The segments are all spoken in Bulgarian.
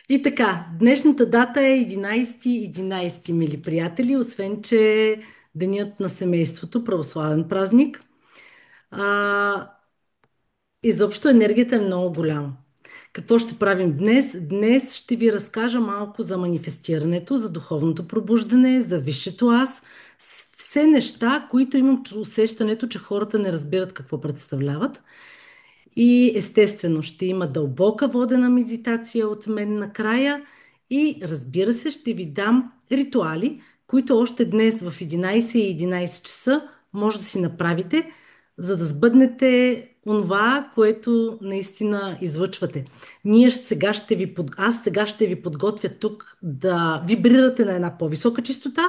И така, днешната дата е 11 мили приятели, освен че е Денят на семейството, православен празник. А, изобщо енергията е много голяма. Какво ще правим днес? Днес ще ви разкажа малко за манифестирането, за духовното пробуждане, за висшето аз. Все неща, които имам усещането, че хората не разбират какво представляват. И естествено ще има дълбока водена медитация от мен накрая и разбира се ще ви дам ритуали, които още днес в 11 часа може да си направите, за да сбъднете онова, което наистина излъчвате. Аз сега ще ви подготвя тук да вибрирате на една по-висока чистота,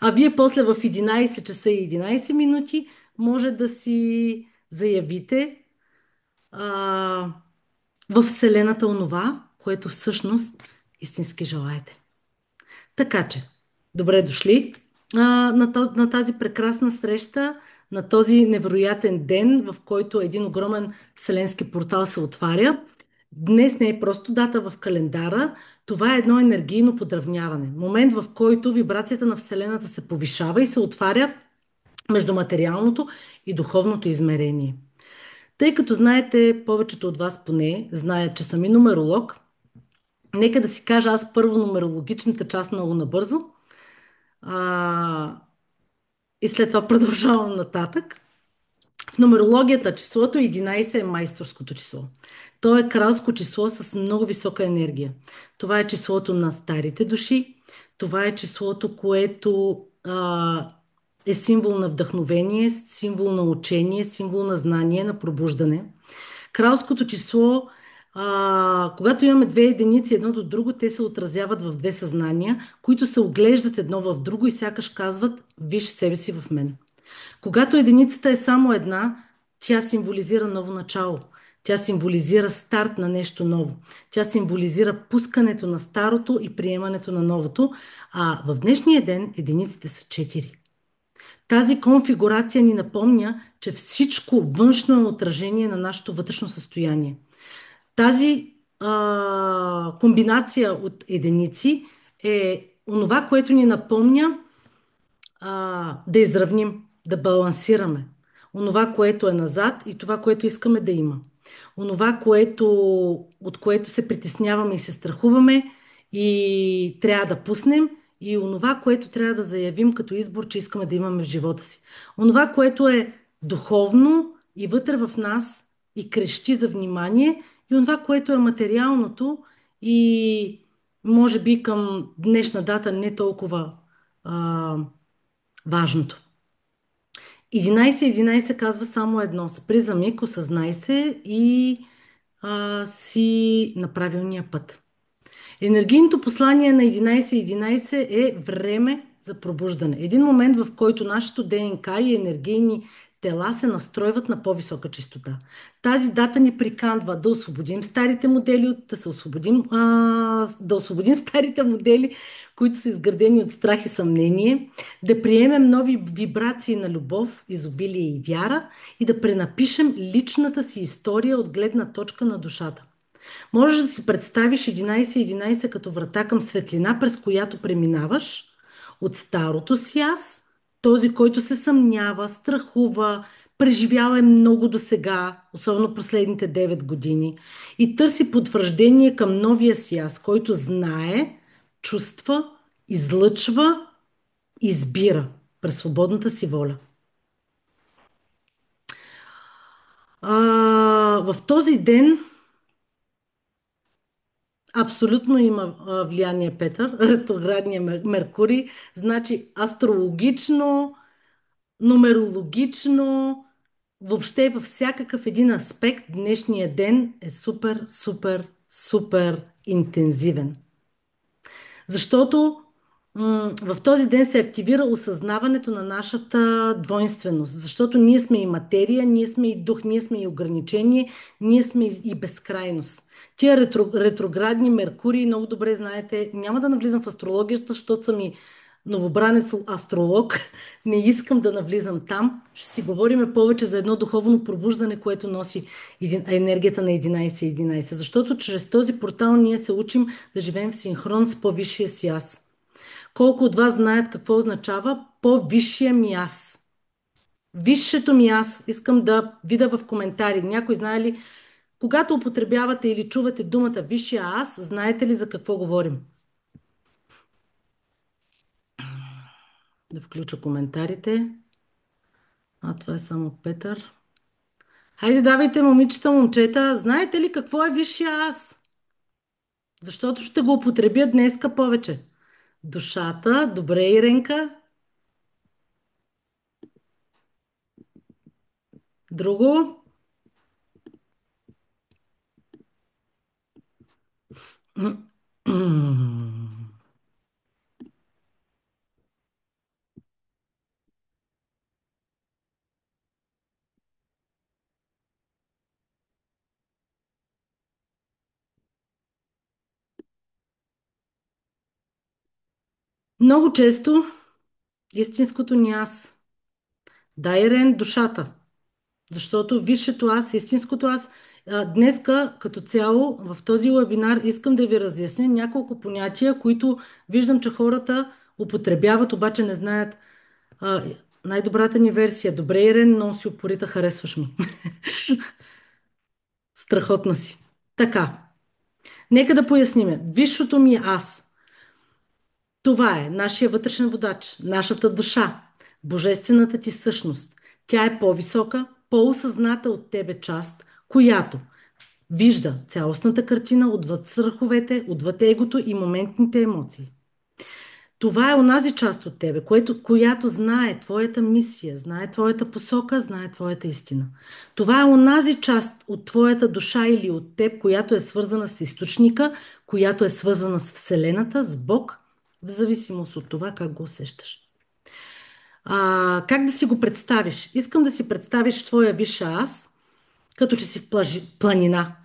а вие после в 11 часа и 11 минути може да си заявите а, в Вселената онова, което всъщност истински желаете. Така че, добре дошли на тази прекрасна среща, на този невероятен ден, в който един огромен вселенски портал се отваря. Днес не е просто дата в календара, това е едно енергийно подравняване. Момент, в който вибрацията на Вселената се повишава и се отваря между материалното и духовното измерение. Тъй като знаете, повечето от вас поне знаят, че съм и нумеролог, нека да си кажа аз първо нумерологичната част много набързо а, и след това продължавам нататък. В нумерологията числото 11 е майсторското число. То е кралско число с много висока енергия. Това е числото на старите души. Това е числото, което е символ на вдъхновение, символ на учение, символ на знание, на пробуждане. Кралското число, когато имаме две единици едно до друго, те се отразяват в две съзнания, които се оглеждат едно в друго и сякаш казват: виж себе си в мен. Когато единицата е само една, тя символизира ново начало. Тя символизира старт на нещо ново. Тя символизира пускането на старото и приемането на новото. А в днешния ден единиците са четири. Тази конфигурация ни напомня, че всичко външно е отражение на нашето вътрешно състояние. Тази комбинация от единици е онова, което ни напомня да изравним, да балансираме. Онова, което е назад и това, което искаме да има. Онова, от което се притесняваме и се страхуваме и трябва да пуснем, и онова, което трябва да заявим като избор, че искаме да имаме в живота си. Онова, което е духовно и вътре в нас и крещи за внимание, и онова, което е материалното и може би към днешна дата не толкова а, важното. 11-11 казва само едно: спри за миг, осъзнай се и си на правилния път. Енергийното послание на 11-11 е време за пробуждане. Един момент, в който нашето ДНК и енергийни тела се настройват на по-висока чистота. Тази дата ни приканва да освободим старите модели, да освободим старите модели, които са изградени от страх и съмнение, да приемем нови вибрации на любов, изобилие и вяра и да пренапишем личната си история от гледна точка на душата. Можеш да си представиш 11-11 като врата към светлина, през която преминаваш от старото си аз, този, който се съмнява, страхува, преживял е много до сега, особено последните 9 години, и търси потвърждение към новия си аз, който знае, чувства, излъчва, избира през свободната си воля. В този ден абсолютно има влияние Петър, ретроградния Меркурий, значи астрологично, нумерологично, въобще във всякакъв един аспект днешния ден е супер, супер, супер интензивен. Защото в този ден се активира осъзнаването на нашата двойственост, защото ние сме и материя, ние сме и дух, ние сме и ограничение, ние сме и безкрайност. Тия ретроградни Меркурии, много добре знаете, няма да навлизам в астрологията, защото са ми новобранец астролог, не искам да навлизам там. Ще си говорим повече за едно духовно пробуждане, което носи енергията на 11.11. Защото чрез този портал ние се учим да живеем в синхрон с по-висшия си аз. Колко от вас знаят какво означава по-висшия ми аз? Висшето ми аз. Искам да видя в коментари. Някой знае ли, когато употребявате или чувате думата висшия аз, знаете ли за какво говорим? Да включа коментарите. Това е само Петър. Хайде, давайте, момичета, момчета. Знаете ли какво е висшия аз? Защото ще го употребя днеска повече. Душата. Добре, Иренка. Друго? Много често истинското ни аз. Да, Ирен, душата. Защото висшето аз, истинското аз, днеска като цяло в този вебинар искам да ви разясня няколко понятия, които виждам, че хората употребяват, обаче не знаят а, най-добрата ни версия. Добре, Ирен, но си упорита, харесваш ми. Страхотна си. Така, нека да поясниме. Висшото ми аз. Това е нашия вътрешен водач, нашата душа, божествената ти същност. Тя е по-висока, по-осъзната от тебе част, която вижда цялостната картина отвъд страховете, отвъд егото и моментните емоции. Това е онази част от тебе, която знае твоята мисия, знае твоята посока, знае твоята истина. Това е онази част от твоята душа или от теб, която е свързана с източника, която е свързана с Вселената, с Бог, в зависимост от това как го усещаш. Как да си го представиш? Искам да си представиш твоя висша аз, като че си в планина.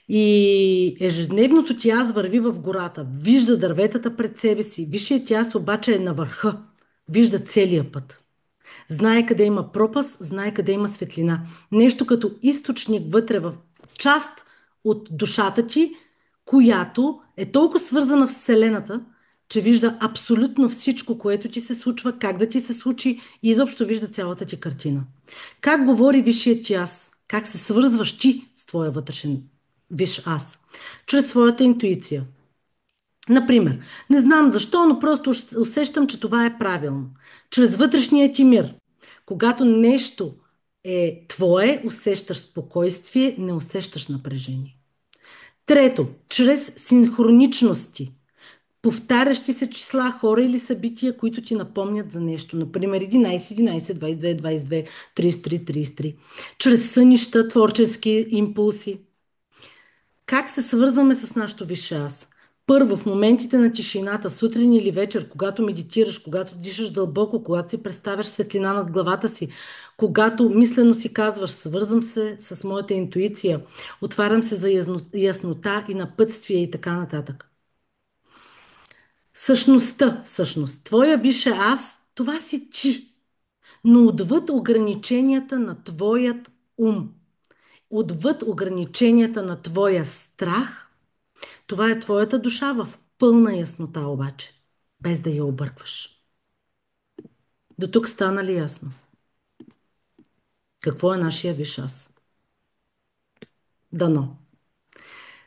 И ежедневното ти аз върви в гората, вижда дърветата пред себе си, висшият ти аз обаче е на върха, вижда целия път. Знае къде има пропаст, знае къде има светлина. Нещо като източник вътре в част от душата ти, която е толкова свързана в Вселената, че вижда абсолютно всичко, което ти се случва, как да ти се случи и изобщо вижда цялата ти картина. Как говори висшият ти аз? Как се свързваш ти с твоя вътрешен висш аз? Чрез своята интуиция. Например, не знам защо, но просто усещам, че това е правилно. Чрез вътрешния ти мир. Когато нещо е твое, усещаш спокойствие, не усещаш напрежение. Трето, чрез синхроничности. Повтарящи се числа, хора или събития, които ти напомнят за нещо. Например, 11, 11, 22, 22, 33, 33. Чрез сънища, творчески импулси. Как се свързваме с нашото висше аз? Първо, в моментите на тишината, сутрин или вечер, когато медитираш, когато дишаш дълбоко, когато си представяш светлина над главата си, когато мислено си казваш, свързвам се с моята интуиция, отварям се за яснота и напътствие и така нататък. Същността, всъщност, твоя висше аз, това си ти, но отвъд ограниченията на твоят ум, отвъд ограниченията на твоя страх, това е твоята душа в пълна яснота обаче, без да я объркваш. До тук стана ли ясно? Какво е нашия висш аз? Дано.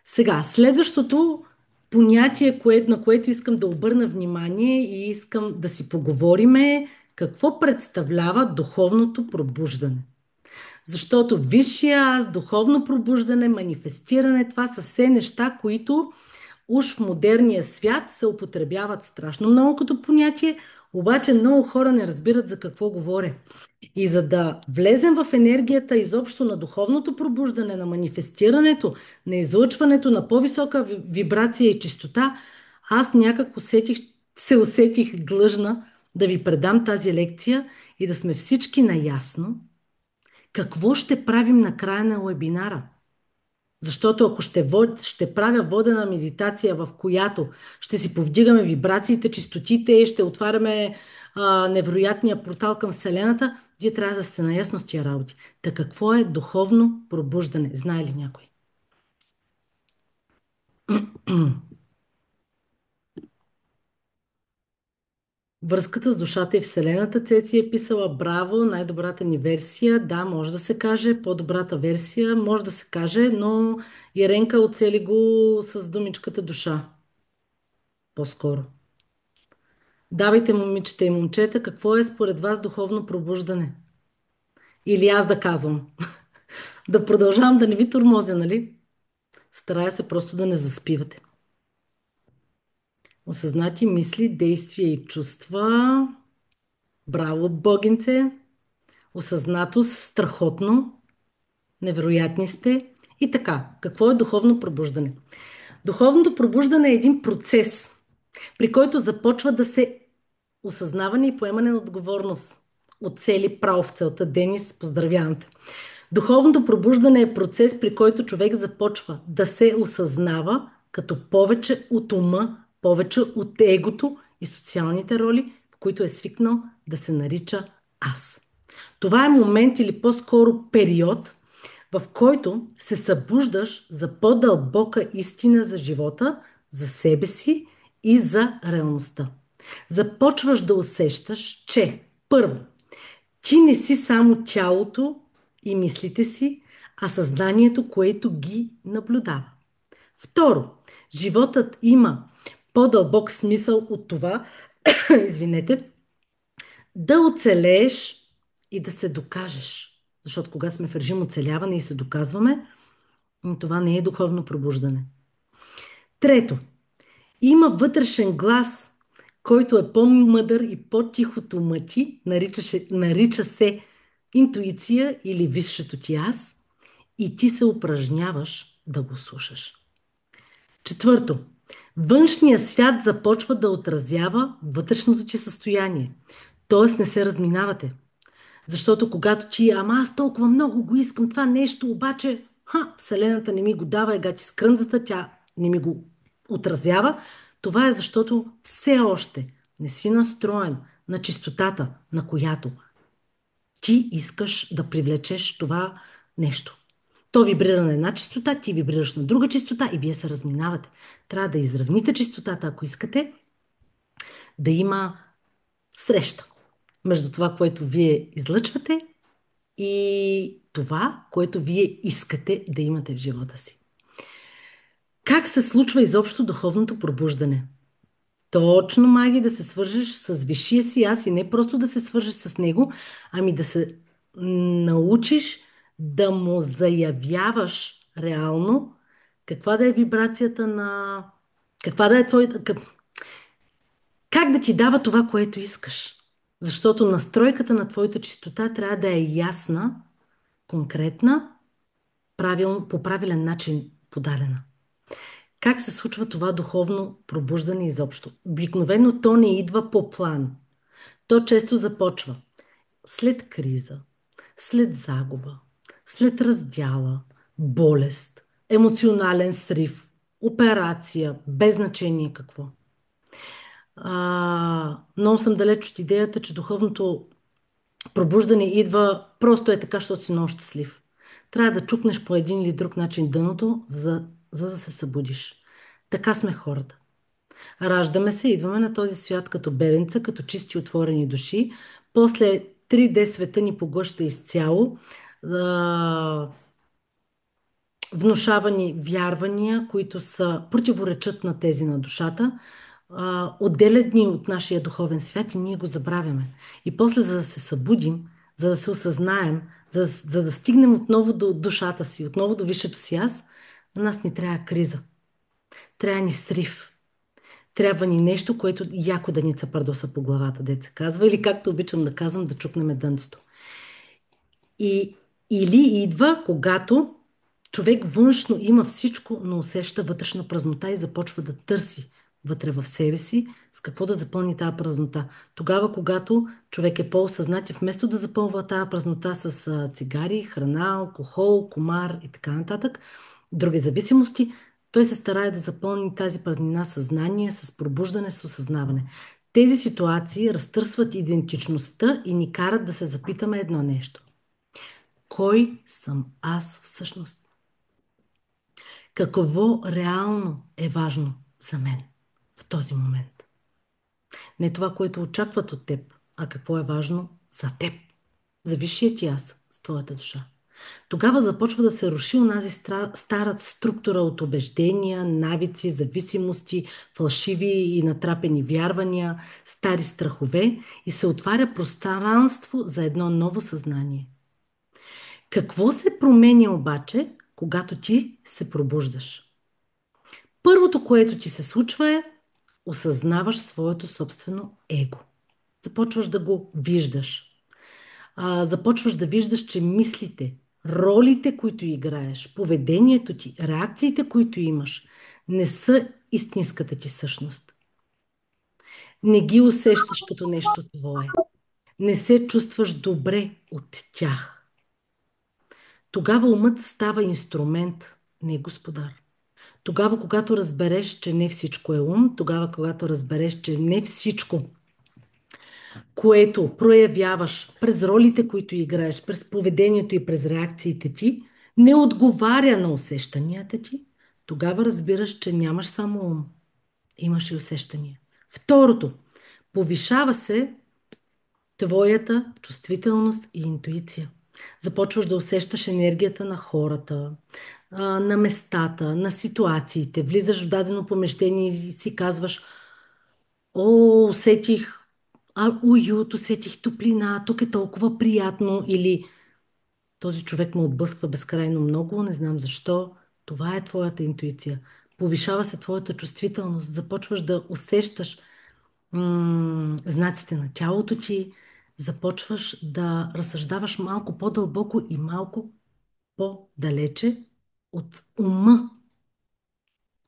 Сега, следващото понятие, на което искам да обърна внимание и искам да си поговорим е какво представлява духовното пробуждане. Защото висшия аз, духовно пробуждане, манифестиране, това са все неща, които уж в модерния свят се употребяват страшно много като понятие, обаче много хора не разбират за какво говоря. И за да влезем в енергията изобщо на духовното пробуждане, на манифестирането, на излъчването на по-висока вибрация и чистота, аз някак се усетих длъжна да ви предам тази лекция и да сме всички наясно какво ще правим на края на вебинара. Защото ако ще правя водена медитация, в която ще си повдигаме вибрациите, чистотите, ще отваряме невероятния портал към Вселената, вие трябва да сте наясно с тия работи. Та какво е духовно пробуждане? Знае ли някой? Връзката с душата и Вселената, Цеци е писала браво, най-добрата ни версия. Да, може да се каже, по-добрата версия, може да се каже, но Иренка оцели го с думичката душа. По-скоро. Давайте, момичета и момчета, какво е според вас духовно пробуждане? Или аз да казвам. Да продължавам да не ви тормозя, нали? Старая се просто да не заспивате. Осъзнати мисли, действия и чувства. Браво, богинце! Осъзнатост, страхотно. Невероятни сте. И така, какво е духовно пробуждане? Духовното пробуждане е един процес, при който започва да се осъзнаване и поемане на отговорност. Оцели право в целта. Денис, поздравявам те. Духовното пробуждане е процес, при който човек започва да се осъзнава като повече от ума, повече от егото и социалните роли, в които е свикнал да се нарича аз. Това е момент или по-скоро период, в който се събуждаш за по-дълбока истина за живота, за себе си и за реалността. Започваш да усещаш, че първо, ти не си само тялото и мислите си, а съзнанието, което ги наблюдава. Второ, животът има по-дълбок смисъл от това, извинете, да оцелееш и да се докажеш. Защото когато сме в режим оцеляване и се доказваме, това не е духовно пробуждане. Трето, има вътрешен глас, който е по-мъдър и по-тих от ума ти, нарича се интуиция или висшето ти аз, и ти се упражняваш да го слушаш. Четвърто, външният свят започва да отразява вътрешното ти състояние. Тоест не се разминавате. Защото когато ти, ама аз толкова много го искам това нещо, обаче Вселената не ми го дава, ега ти с крънцата, тя не ми го отразява, това е защото все още не си настроен на чистотата, на която ти искаш да привлечеш това нещо. То вибрира на една чистота, ти вибрираш на друга чистота и вие се разминавате. Трябва да изравните чистотата, ако искате да има среща между това, което вие излъчвате и това, което вие искате да имате в живота си. Как се случва изобщо духовното пробуждане? Точно, Маги, да се свържеш с висшия си аз и не просто да се свържеш с него, ами да се научиш да му заявяваш реално каква да е вибрацията на... Каква да е твоята... Как да ти дава това, което искаш. Защото настройката на твоята чистота трябва да е ясна, конкретна, по правилен начин подадена. Как се случва това духовно пробуждане изобщо? Обикновено то не идва по план. То често започва след криза, след загуба, след раздяла, болест, емоционален срив, операция, без значение какво. Много съм далеч от идеята, че духовното пробуждане идва просто е така, защото си много щастлив. Трябва да чукнеш по един или друг начин дъното, за да се събудиш. Така сме хората. Раждаме се, идваме на този свят като бебенца, като чисти отворени души. После 3D света ни поглъща изцяло. Внушавани вярвания, които противоречат на тези на душата, отделят ни от нашия духовен свят и ние го забравяме. И после, за да се събудим, за да се осъзнаем, за да стигнем отново до душата си, отново до висшето си аз, на нас ни трябва криза. Трябва ни срив. Трябва ни нещо, което яко да ни цапардоса по главата, деца казва, или както обичам да казвам, да чукнем дънцето. Или идва, когато човек външно има всичко, но усеща вътрешна празнота и започва да търси вътре в себе си с какво да запълни тази празнота. Тогава, когато човек е по-осъзнат и вместо да запълва тази празнота с цигари, храна, алкохол, комар и така нататък, други зависимости, той се старае да запълни тази празнина със знание, с пробуждане, с осъзнаване. Тези ситуации разтърсват идентичността и ни карат да се запитаме едно нещо. Кой съм аз всъщност? Какво реално е важно за мен в този момент? Не това, което очакват от теб, а какво е важно за теб, за висшия ти аз, с твоята душа. Тогава започва да се руши онази стара структура от убеждения, навици, зависимости, фалшиви и натрапени вярвания, стари страхове и се отваря пространство за едно ново съзнание. Какво се променя обаче, когато ти се пробуждаш? Първото, което ти се случва е осъзнаваш своето собствено его. Започваш да го виждаш. Започваш да виждаш, че мислите, ролите, които играеш, поведението ти, реакциите, които имаш, не са истинската ти същност. Не ги усещаш като нещо твое. Не се чувстваш добре от тях. Тогава умът става инструмент, не господар. Тогава, когато разбереш, че не всичко е ум, тогава, когато разбереш, че не всичко, което проявяваш през ролите, които играеш, през поведението и през реакциите ти, не отговаря на усещанията ти, тогава разбираш, че нямаш само ум, имаш и усещания. Второто, повишава се твоята чувствителност и интуиция. Започваш да усещаш енергията на хората, на местата, на ситуациите. Влизаш в дадено помещение и си казваш: О, усетих уют, усетих топлина, тук е толкова приятно. Или този човек ме отблъсква безкрайно много, не знам защо. Това е твоята интуиция. Повишава се твоята чувствителност. Започваш да усещаш знаците на тялото ти. Започваш да разсъждаваш малко по-дълбоко и малко по-далече от ума.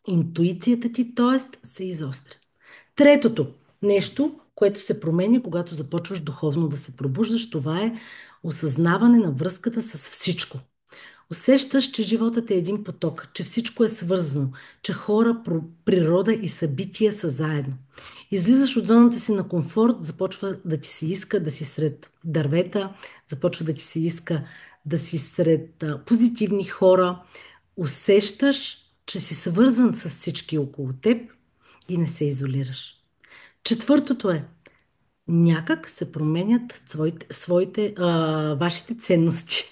Интуицията ти, т.е. се изостря. Третото нещо, което се променя, когато започваш духовно да се пробуждаш, това е осъзнаване на връзката с всичко. Усещаш, че животът е един поток, че всичко е свързано, че хора, природа и събития са заедно. Излизаш от зоната си на комфорт, започва да ти се иска да си сред дървета, започва да ти се иска да си сред позитивни хора. Усещаш, че си свързан с всички около теб и не се изолираш. Четвъртото е, някак се променят вашите ценности.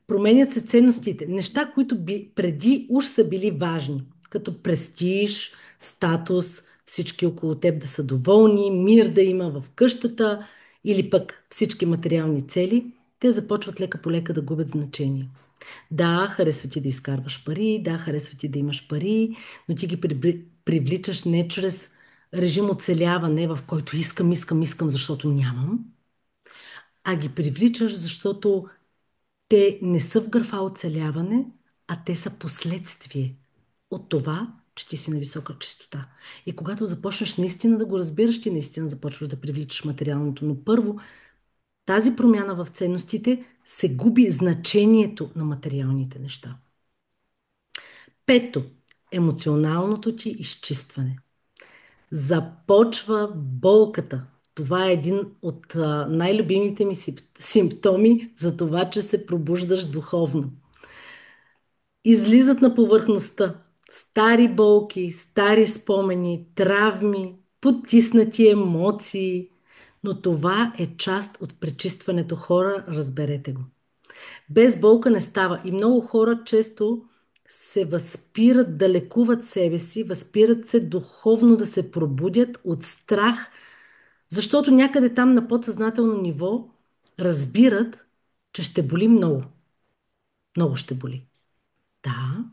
Променят се ценностите. Неща, които преди уж са били важни, като престиж, статус, всички около теб да са доволни, мир да има в къщата или пък всички материални цели, те започват лека по лека да губят значение. Да, харесва ти да изкарваш пари, да, харесва ти да имаш пари, но ти ги привличаш не чрез режим оцеляване, в който искам, искам, искам, защото нямам, а ги привличаш, защото те не са в графа оцеляване, а те са последствие от това, че ти си на висока чистота. И когато започнеш наистина да го разбираш, ти наистина започваш да привличаш материалното. Но първо, тази промяна в ценностите се губи значението на материалните неща. Пето, емоционалното ти изчистване. Започва болката. Това е един от най-любимите ми симптоми за това, че се пробуждаш духовно. Излизат на повърхността стари болки, стари спомени, травми, потиснати емоции, но това е част от пречистването. Хора, разберете го. Без болка не става и много хора често се възпират да лекуват себе си, възпират се духовно да се пробудят от страх, защото някъде там на подсъзнателно ниво разбират, че ще боли много. Много ще боли. Да,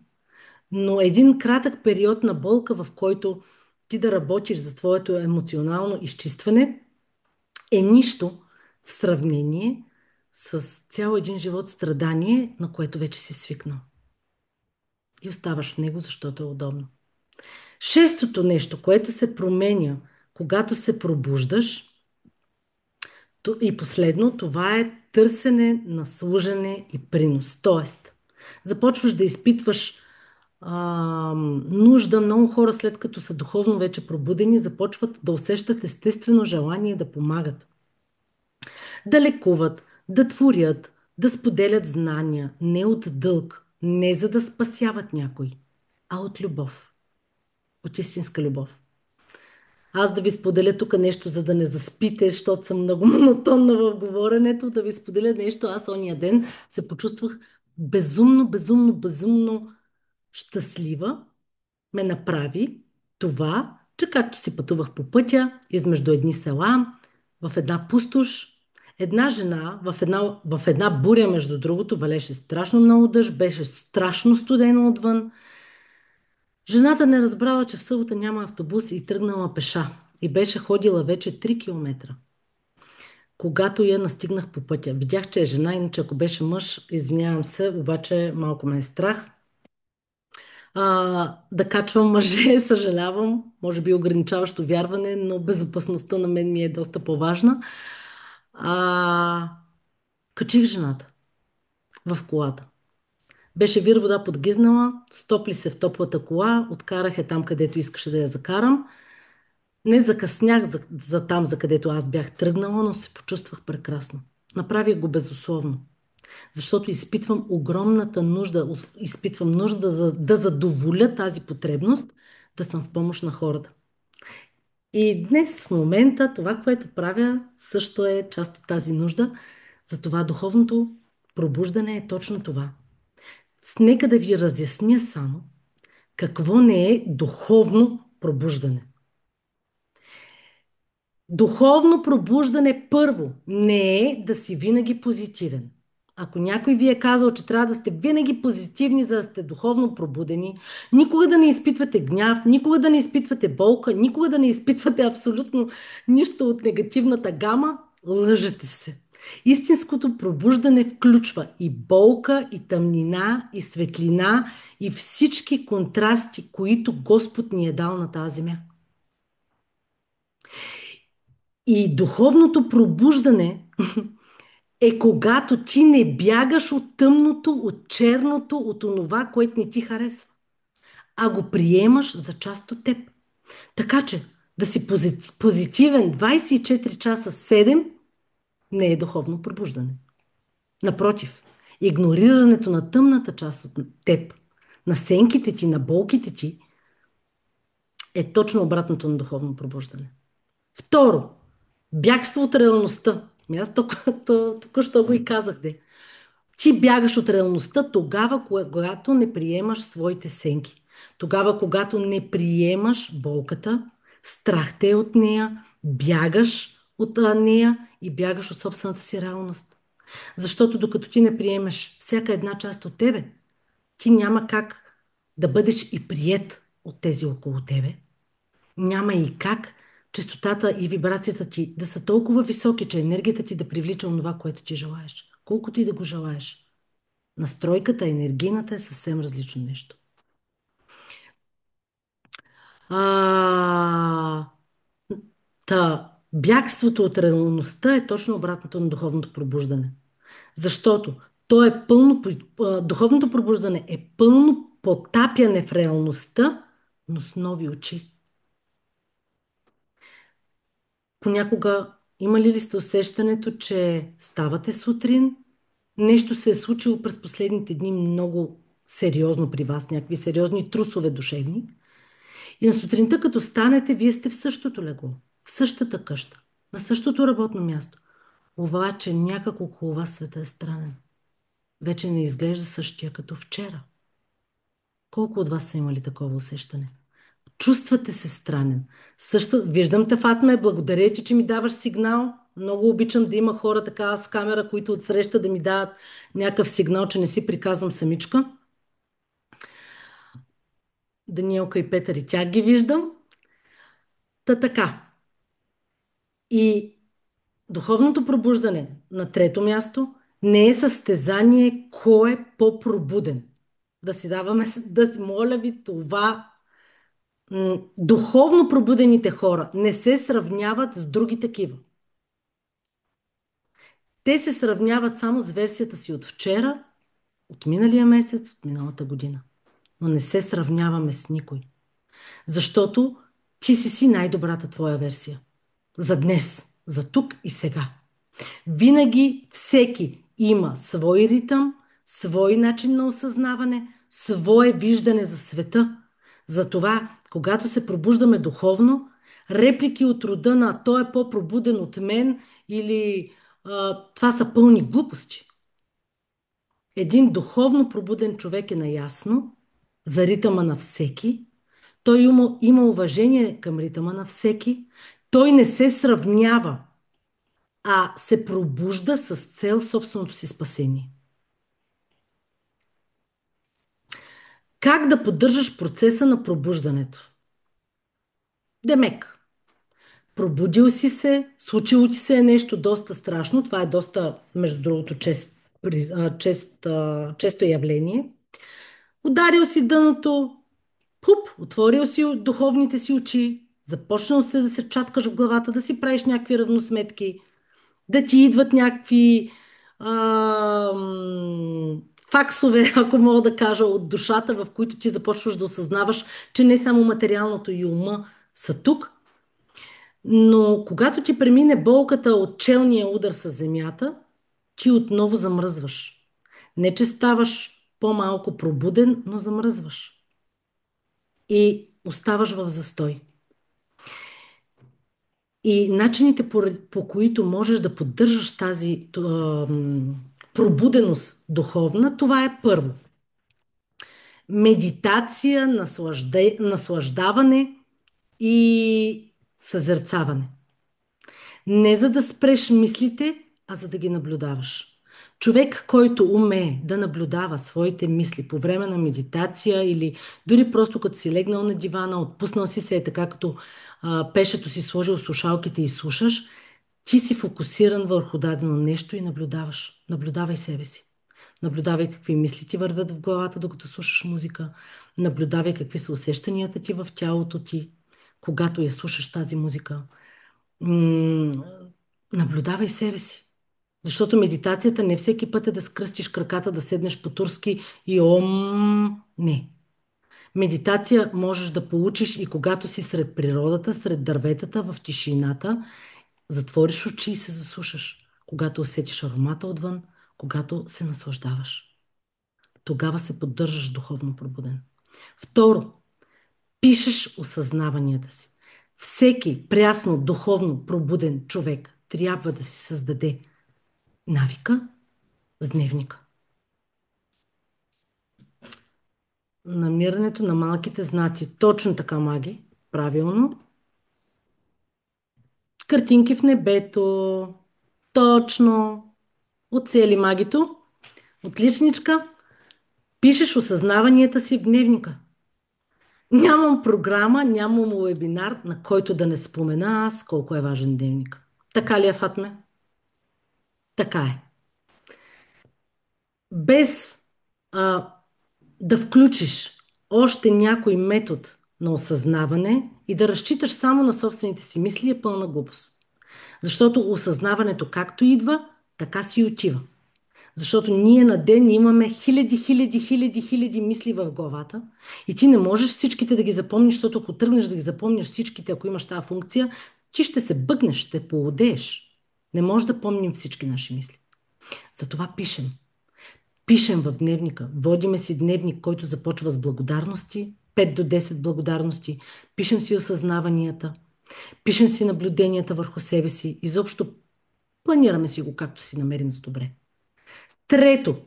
но един кратък период на болка, в който ти да работиш за твоето емоционално изчистване, е нищо в сравнение с цял един живот страдание, на което вече си свикнал. И оставаш в него, защото е удобно. Шестото нещо, което се променя, когато се пробуждаш, и последно, това е търсене на служене и принос. Тоест, Започваш да изпитваш нужда. Много хора, след като са духовно вече пробудени, започват да усещат естествено желание да помагат, да лекуват, да творят, да споделят знания, не от дълг, не за да спасяват някой, а от любов, от истинска любов. Аз да ви споделя тук нещо, за да не заспите, защото съм много монотонна в говоренето, да ви споделя нещо. Аз ония ден се почувствах безумно, безумно, безумно щастлива. Ме направи това, че както си пътувах по пътя, измежду едни села, в една пустош, една жена, в една буря, между другото, валеше страшно много дъжд, беше страшно студено отвън. Жената не разбрала, че в събота няма автобус и тръгнала пеша. И беше ходила вече 3 километра. Когато я настигнах по пътя, видях, че е жена, иначе ако беше мъж, извинявам се, обаче малко ме е страх. Да качвам мъже, съжалявам, може би ограничаващо вярване, но безопасността на мен ми е доста по-важна. А, Качих жената в колата. Беше вир вода подгизнала, стопли се в топлата кола, откарах я там, където искаше да я закарам. Не закъснях за там, за където аз бях тръгнала, но се почувствах прекрасно. Направих го безусловно, защото изпитвам огромната нужда, изпитвам нужда да задоволя тази потребност, да съм в помощ на хората. И днес, в момента, това, което правя, също е част от тази нужда. Затова духовното пробуждане е точно това. Нека да ви разясня само какво не е духовно пробуждане. Духовно пробуждане първо не е да си винаги позитивен. Ако някой ви е казал, че трябва да сте винаги позитивни, за да сте духовно пробудени, никога да не изпитвате гняв, никога да не изпитвате болка, никога да не изпитвате абсолютно нищо от негативната гама, лъжете се. Истинското пробуждане включва и болка, и тъмнина, и светлина, и всички контрасти, които Господ ни е дал на тази земя. И духовното пробуждане е когато ти не бягаш от тъмното, от черното, от онова, което не ти харесва, а го приемаш за част от теб. Така че да си позитивен 24 часа 7 не е духовно пробуждане. Напротив, игнорирането на тъмната част от теб, на сенките ти, на болките ти, е точно обратното на духовно пробуждане. Второ, бягство от реалността. Аз току-що го и казах. Ти бягаш от реалността тогава, когато не приемаш своите сенки. Тогава, когато не приемаш болката, страх те е от нея, бягаш от нея и бягаш от собствената си реалност. Защото докато ти не приемеш всяка една част от тебе, ти няма как да бъдеш и приет от тези около тебе. Няма и как честотата и вибрацията ти да са толкова високи, че енергията ти да привлича онова, което ти желаеш. Колкото и да го желаеш. Настройката, енергийната е съвсем различно нещо. А, Бягството от реалността е точно обратното на духовното пробуждане. Защото духовното пробуждане е пълно потапяне в реалността, но с нови очи. Понякога имали ли сте усещането, че ставате сутрин, нещо се е случило през последните дни много сериозно при вас, някакви сериозни трусове душевни, и на сутринта, като станете, вие сте в същото легло, в същата къща, на същото работно място. Обаче някак около вас света е странен. Вече не изглежда същия като вчера. Колко от вас са имали такова усещане? Чувствате се странен. Виждам те, Фатме, благодаря ти, че ми даваш сигнал. Много обичам да има хора така с камера, които отсреща да ми дават някакъв сигнал, че не си приказвам самичка. Даниелка и Петър и тях ги виждам. Та така. И духовното пробуждане на трето място не е състезание кой е по-пробуден. Да си даваме, да си моля ви това. Духовно пробудените хора не се сравняват с други такива. Те се сравняват само с версията си от вчера, от миналия месец, от миналата година. Но не се сравняваме с никой. Защото ти си най-добрата твоя версия. За днес, за тук и сега. Винаги всеки има свой ритъм, свой начин на осъзнаване, свое виждане за света. Затова, когато се пробуждаме духовно, реплики от рода на той е по-пробуден от мен или това са пълни глупости. Един духовно пробуден човек е наясно за ритъма на всеки. Той има уважение към ритъма на всеки. Той не се сравнява, а се пробужда с цел собственото си спасение. Как да поддържаш процеса на пробуждането? Демек, пробудил си се, случило ти се е нещо доста страшно, това е доста, между другото, често явление. Ударил си дъното, хуп, отворил си духовните си очи, започнал се да се чаткаш в главата, да си правиш някакви равносметки, да ти идват някакви факсове, ако мога да кажа, от душата, в които ти започваш да осъзнаваш, че не само материалното и ума са тук, но когато ти премине болката от челния удар с земята, ти отново замръзваш. Не, че ставаш по-малко пробуден, но замръзваш. И оставаш в застой. И начините, по които можеш да поддържаш тази пробуденост духовна, това е първо. Медитация, наслаждаване и съзерцаване. Не за да спреш мислите, а за да ги наблюдаваш. Човек, който умее да наблюдава своите мисли по време на медитация или дори просто като си легнал на дивана, отпуснал си се, е така като пешето си сложил слушалките и слушаш, ти си фокусиран върху дадено нещо и наблюдаваш. Наблюдавай себе си. Наблюдавай какви мисли ти вървят в главата, докато слушаш музика. Наблюдавай какви са усещанията ти в тялото ти, когато я слушаш тази музика. Наблюдавай себе си. Защото медитацията не всеки път е да скръстиш краката, да седнеш по-турски и ом... Не. Медитация можеш да получиш и когато си сред природата, сред дърветата, в тишината, затвориш очи и се заслушаш. Когато усетиш аромата отвън, когато се наслаждаваш. Тогава се поддържаш духовно пробуден. Второ, пишеш осъзнаванията си. Всеки прясно, духовно пробуден човек трябва да си създаде навика с дневника. Намирането на малките знаци. Точно така, маги. Правилно. Картинки в небето. Точно. Оцели магито. Отличничка. Пишеш осъзнаванията си в дневника. Нямам програма, нямам вебинар, на който да не спомена аз колко е важен дневник. Така ли е, Фатме? Така е. Без да включиш още някой метод на осъзнаване и да разчиташ само на собствените си мисли е пълна глупост. Защото осъзнаването както идва, така си отива. Защото ние на ден имаме хиляди мисли в главата и ти не можеш всичките да ги запомниш, защото ако тръгнеш да ги запомниш всичките, ако имаш тази функция, ти ще се бъгнеш, ще поудееш. Не можеш да помним всички наши мисли. Затова пишем. Пишем в дневника. Водиме си дневник, който започва с благодарности, 5 до 10 благодарности. Пишем си осъзнаванията. Пишем си наблюденията върху себе си. Изобщо планираме си го както си намерим за добре. Трето,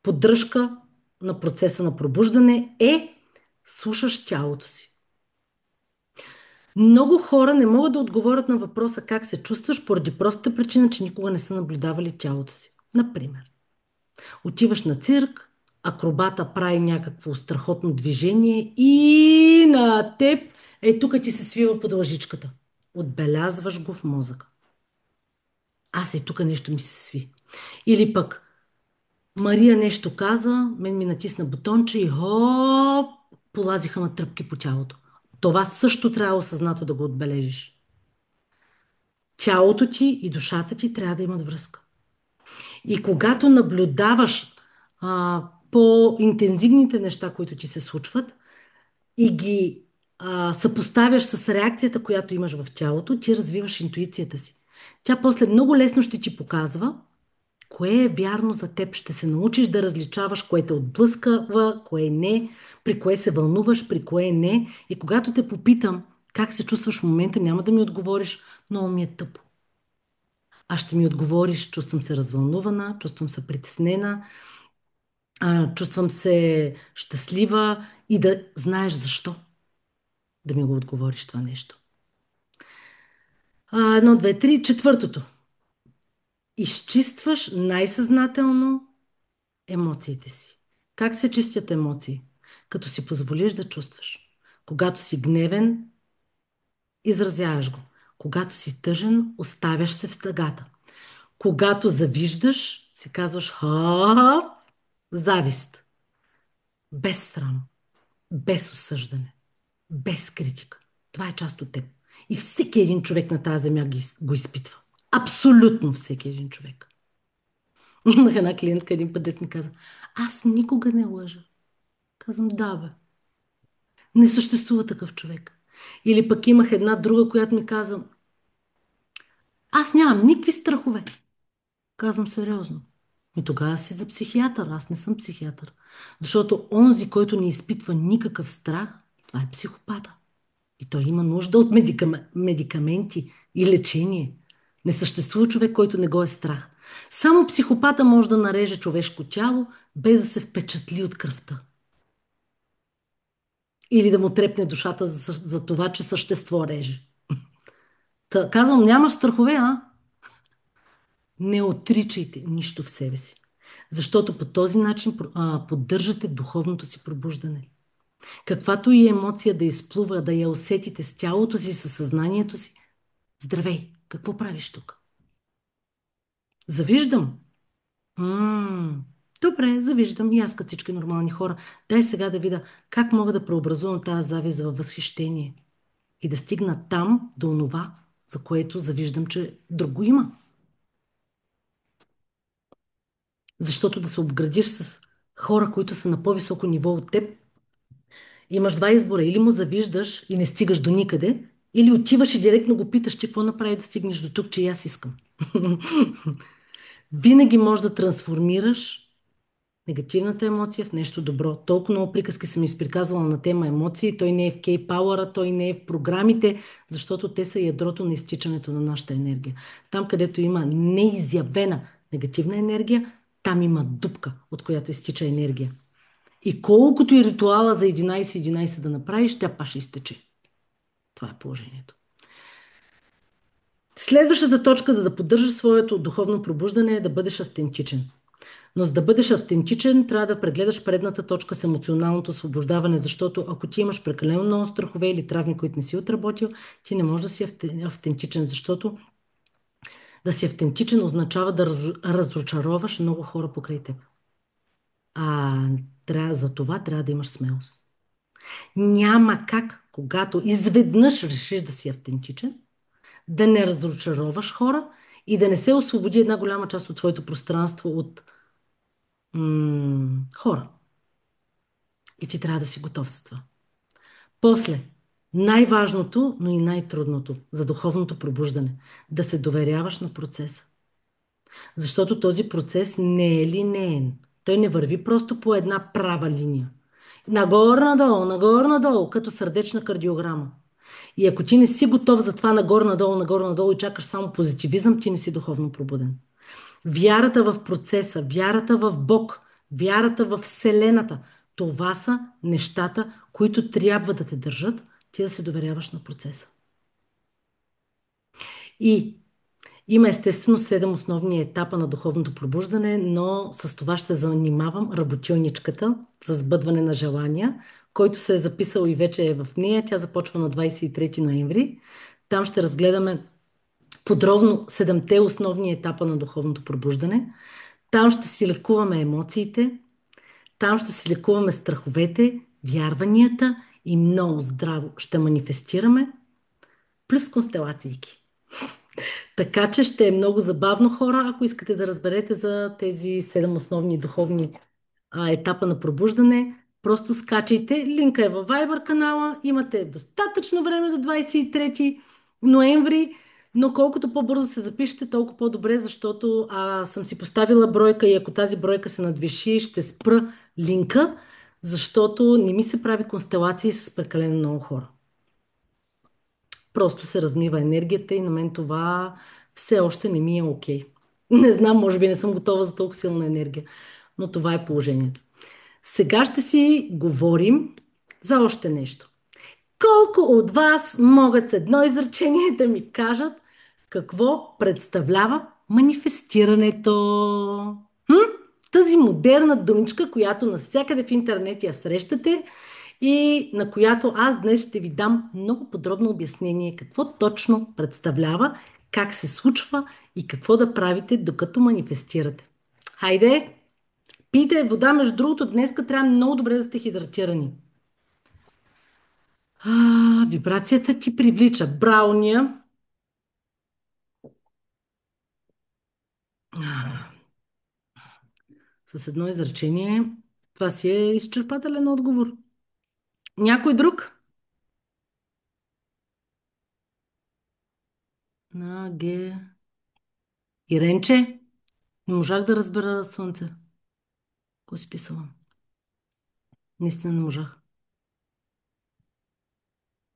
поддръжка на процеса на пробуждане е слушаш тялото си. Много хора не могат да отговорят на въпроса как се чувстваш поради простата причина, че никога не са наблюдавали тялото си. Например, отиваш на цирк, акробата прави някакво страхотно движение и на теб тук ти се свива под лъжичката. Отбелязваш го в мозъка. Аз тук нещо ми се сви. Или пък Мария нещо каза, мен ми натисна бутонче и хоп, полазиха ма тръпки по тялото. Това също трябва осъзнато да го отбележиш. Тялото ти и душата ти трябва да имат връзка. И когато наблюдаваш по-интензивните неща, които ти се случват и ги съпоставяш с реакцията, която имаш в тялото, ти развиваш интуицията си. Тя после много лесно ще ти показва кое е вярно за теб. Ще се научиш да различаваш кое те отблъскава, кое не, при кое се вълнуваш, при кое не. И когато те попитам как се чувстваш в момента, няма да ми отговориш, много ми е тъпо. А ще ми отговориш, чувствам се развълнувана, чувствам се притеснена, чувствам се щастлива и да знаеш защо да ми го отговориш това нещо. Едно, две, три. Четвъртото. Изчистваш най-съзнателно емоциите си. Как се чистят емоции? Като си позволиш да чувстваш. Когато си гневен, изразяваш го. Когато си тъжен, оставяш се в тъгата. Когато завиждаш, си казваш завист. Без срам, без осъждане, без критика. Това е част от теб. И всеки един човек на тази земя го изпитва. Абсолютно всеки един човек. Имах една клиентка един път, дет ми каза, аз никога не лъжа. Казвам, да, бе. Не съществува такъв човек. Или пък имах една друга, която ми каза, аз нямам никакви страхове. Казвам сериозно. И тогава си за психиатър. Аз не съм психиатър. Защото онзи, който не изпитва никакъв страх, това е психопата. И той има нужда от медикаменти и лечение. Не съществува човек, който не го е страх. Само психопата може да нареже човешко тяло, без да се впечатли от кръвта. Или да му трепне душата за това, че същество реже. Казвам, нямаш страхове, а? Не отричайте нищо в себе си. Защото по този начин поддържате духовното си пробуждане. Каквато и емоция да изплува, да я усетите с тялото си, със съзнанието си, здравей, какво правиш тук? Завиждам. М, Добре, завиждам и аз като всички нормални хора. Дай сега да видя как мога да преобразувам тази завист във възхищение и да стигна там до онова, за което завиждам, че друго има. Защото да се обградиш с хора, които са на по-високо ниво от теб, имаш два избора. Или му завиждаш и не стигаш до никъде, или отиваш и директно го питаш, че какво направи да стигнеш до тук, че и аз искам. Винаги можеш да трансформираш негативната емоция в нещо добро. Толкова много приказки съм изприказвала на тема емоции. Той не е в K-Power, той не е в програмите, защото те са ядрото на изтичането на нашата енергия. Там, където има неизявена негативна енергия, там има дупка, от която изтича енергия. И колкото и ритуала за 11-11 да направиш, тя пак ще изтече. Това е положението. Следващата точка, за да поддържаш своето духовно пробуждане, е да бъдеш автентичен. Но за да бъдеш автентичен, трябва да прегледаш предната точка с емоционалното освобождаване, защото ако ти имаш прекалено много страхове или травми, които не си отработил, ти не можеш да си автентичен, защото да си автентичен означава да разочароваш много хора покрай теб. За това трябва да имаш смелост. Няма как, когато изведнъж решиш да си автентичен, да не разочароваш хора и да не се освободи една голяма част от твоето пространство от хора. И ти трябва да си готов с това. После, най-важното, но и най-трудното за духовното пробуждане, да се доверяваш на процеса. Защото този процес не е линеен. Той не върви просто по една права линия. Нагоре, надолу, като сърдечна кардиограма. И ако ти не си готов за това нагоре, надолу и чакаш само позитивизъм, ти не си духовно пробуден. Вярата в процеса, вярата в Бог, вярата в Вселената, това са нещата, които трябва да те държат, ти да се доверяваш на процеса. И има естествено 7 основни етапа на духовното пробуждане, но с това ще занимавам работилничката за сбъдване на желания, който се е записал и вече е в нея. Тя започва на 23 ноември. Там ще разгледаме подробно 7-те основни етапа на духовното пробуждане. Там ще си лекуваме емоциите, там ще си лекуваме страховете, вярванията и много здраво ще манифестираме, плюс констелациики. Така че ще е много забавно, хора, ако искате да разберете за тези 7 основни духовни етапа на пробуждане, просто скачайте. Линка е във Viber канала. Имате достатъчно време до 23 ноември, но колкото по-бързо се запишете, толкова по-добре, защото съм си поставила бройка и ако тази бройка се надвиши, ще спра линка, защото не ми се прави констелации с прекалено много хора. Просто се размива енергията и на мен това все още не ми е окей. Не знам, може би не съм готова за толкова силна енергия, но това е положението. Сега ще си говорим за още нещо. Колко от вас могат с едно изречение да ми кажат какво представлява манифестирането? Хм? Тази модерна думичка, която навсякъде в интернет я срещате и на която аз днес ще ви дам много подробно обяснение какво точно представлява, как се случва и какво да правите докато манифестирате. Хайде, пийте вода, между другото, днеска трябва много добре да сте хидратирани. Вибрацията ти привлича. Брауния. С едно изречение. Това си е изчерпателен отговор. Някой друг? На Г. Иренче? Не можах да разбера слънце. Кой си писала? Наистина не можах.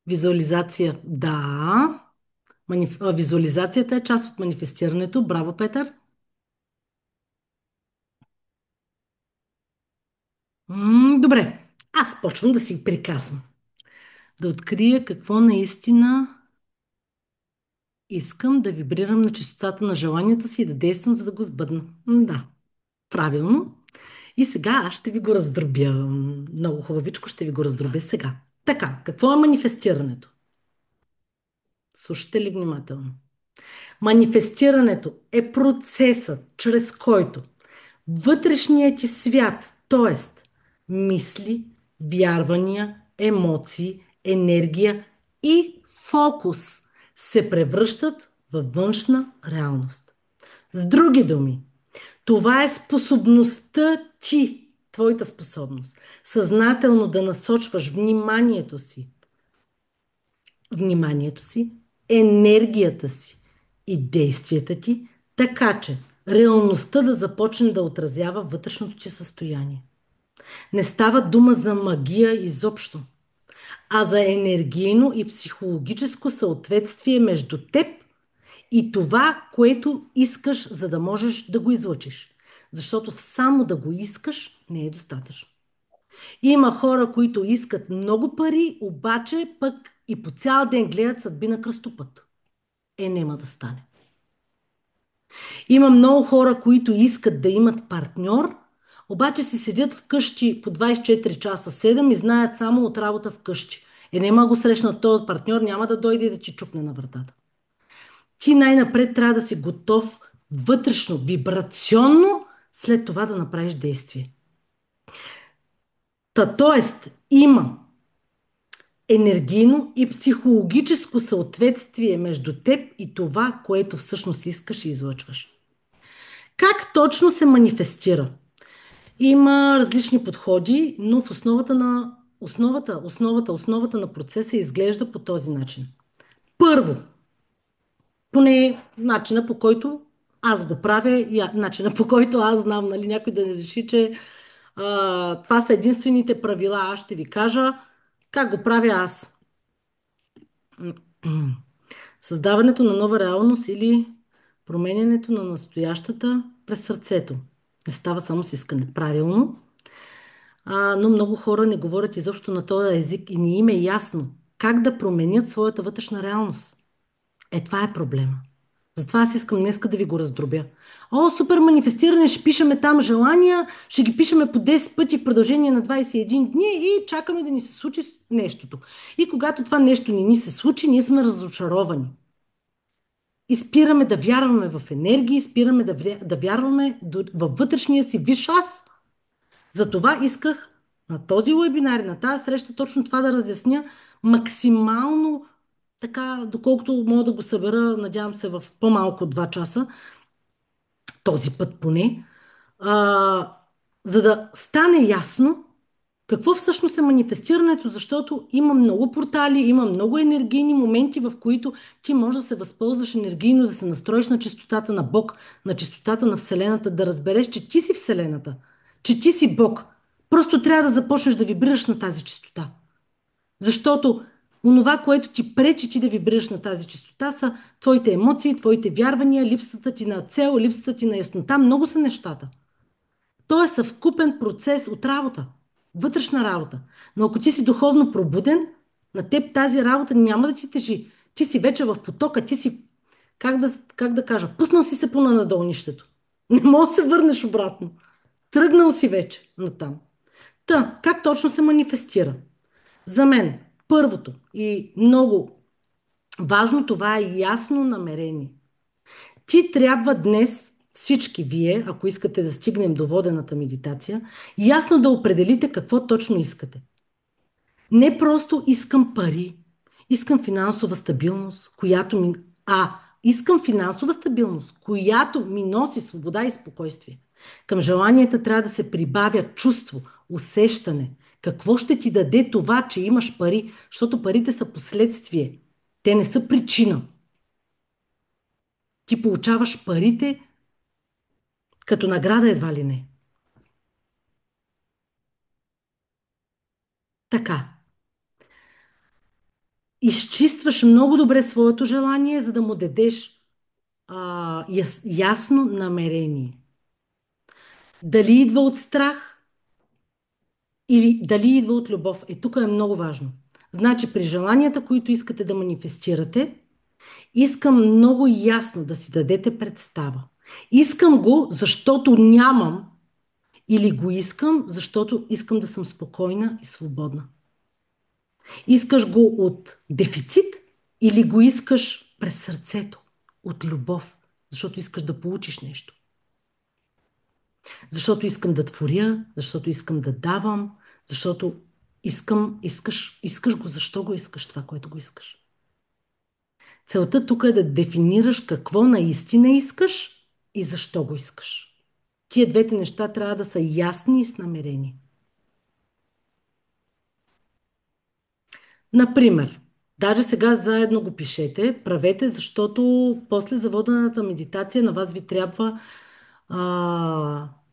Визуализация. Да. Визуализацията е част от манифестирането. Браво, Петър. Добре. Аз почвам да си приказвам. Да открия какво наистина искам да вибрирам на чистотата на желанието си и да действам, за да го сбъдна. Да, правилно. И сега аз ще ви го раздробя. Много хубавичко ще ви го раздробя сега. Така, какво е манифестирането? Слушайте ли внимателно? Манифестирането е процесът, чрез който вътрешният ти свят, т.е. мисли, вярвания, емоции, енергия и фокус се превръщат във външна реалност. С други думи, това е способността ти, твоята способност, съзнателно да насочваш вниманието си, енергията си и действията ти, така че реалността да започне да отразява вътрешното ти състояние. Не става дума за магия изобщо, а за енергийно и психологическо съответствие между теб и това, което искаш, за да можеш да го излъчиш. Защото само да го искаш не е достатъчно. Има хора, които искат много пари, обаче пък и по цял ден гледат съдби на кръстопът. Няма да стане. Има много хора, които искат да имат партньор, обаче си седят вкъщи по 24 часа 7 и знаят само от работа вкъщи. Няма го срещнат този партньор, няма да дойде да ти чукне на вратата. Ти най-напред трябва да си готов вътрешно, вибрационно, след това да направиш действие. Тоест, има енергийно и психологическо съответствие между теб и това, което всъщност искаш и излъчваш. Как точно се манифестира? Има различни подходи, но в основата на процеса изглежда по този начин. Първо, поне начина по който аз го правя, и начина по който аз знам, нали, някой да не реши, че това са единствените правила. Аз ще ви кажа как го правя аз. Създаването на нова реалност или променянето на настоящата през сърцето. Не става само с искане. Правилно. Но много хора не говорят изобщо на този език и не им е ясно как да променят своята вътрешна реалност. Това е проблема. Затова аз искам днеска да ви го раздробя. Супер манифестиране, ще пишеме там желания, ще ги пишеме по 10 пъти в продължение на 21 дни и чакаме да ни се случи нещото. И когато това нещо не ни се случи, ние сме разочаровани. И спираме да вярваме в енергии, спираме да вярваме във вътрешния си висш аз. Затова исках на този вебинар и на тази среща точно това да разясня максимално така, доколкото мога да го събера, надявам се в по-малко от 2 часа, този път поне, а, за да стане ясно какво всъщност е манифестирането, защото има много портали, има много енергийни моменти, в които ти можеш да се възползваш енергийно, да се настроиш на чистотата на Бог, на чистотата на Вселената, да разбереш, че ти си Вселената, че ти си Бог. Просто трябва да започнеш да вибрираш на тази чистота. Защото онова, което ти пречи ти да вибрираш на тази чистота, са твоите емоции, твоите вярвания, липсата ти на цел, липсата ти на яснота. Много са нещата. То е съвкупен процес от работа, вътрешна работа. Но ако ти си духовно пробуден, на теб тази работа няма да ти тежи. Ти си вече в потока, ти си, как да кажа, пуснал си се по надолнището. Не можеш да се върнеш обратно. Тръгнал си вече натам. Та, как точно се манифестира? За мен, първото и много важно, това е ясно намерение. Ти трябва днес, всички вие, ако искате да стигнем до водената медитация, ясно да определите какво точно искате. Не просто искам пари, искам финансова стабилност, искам финансова стабилност, която ми носи свобода и спокойствие. Към желанията трябва да се прибавя чувство, усещане. Какво ще ти даде това, че имаш пари? Защото парите са последствие. Те не са причина. Ти получаваш парите като награда едва ли не. Така. Изчистваш много добре своето желание, за да му дадеш ясно намерение. Дали идва от страх или дали идва от любов. Тук е много важно. Значи при желанията, които искате да манифестирате, искам много ясно да си дадете представа. Искам го, защото нямам, или го искам, защото искам да съм спокойна и свободна. Искаш го от дефицит или го искаш през сърцето, от любов, защото искаш да получиш нещо. Защото искам да творя, защото искам да давам, защото искаш го, защо го искаш това, което го искаш. Целта тук е да дефинираш какво наистина искаш и защо го искаш. Тия двете неща трябва да са ясни и с намерение. Например, даже сега заедно го пишете, правете, защото после за водената медитация на вас ви трябва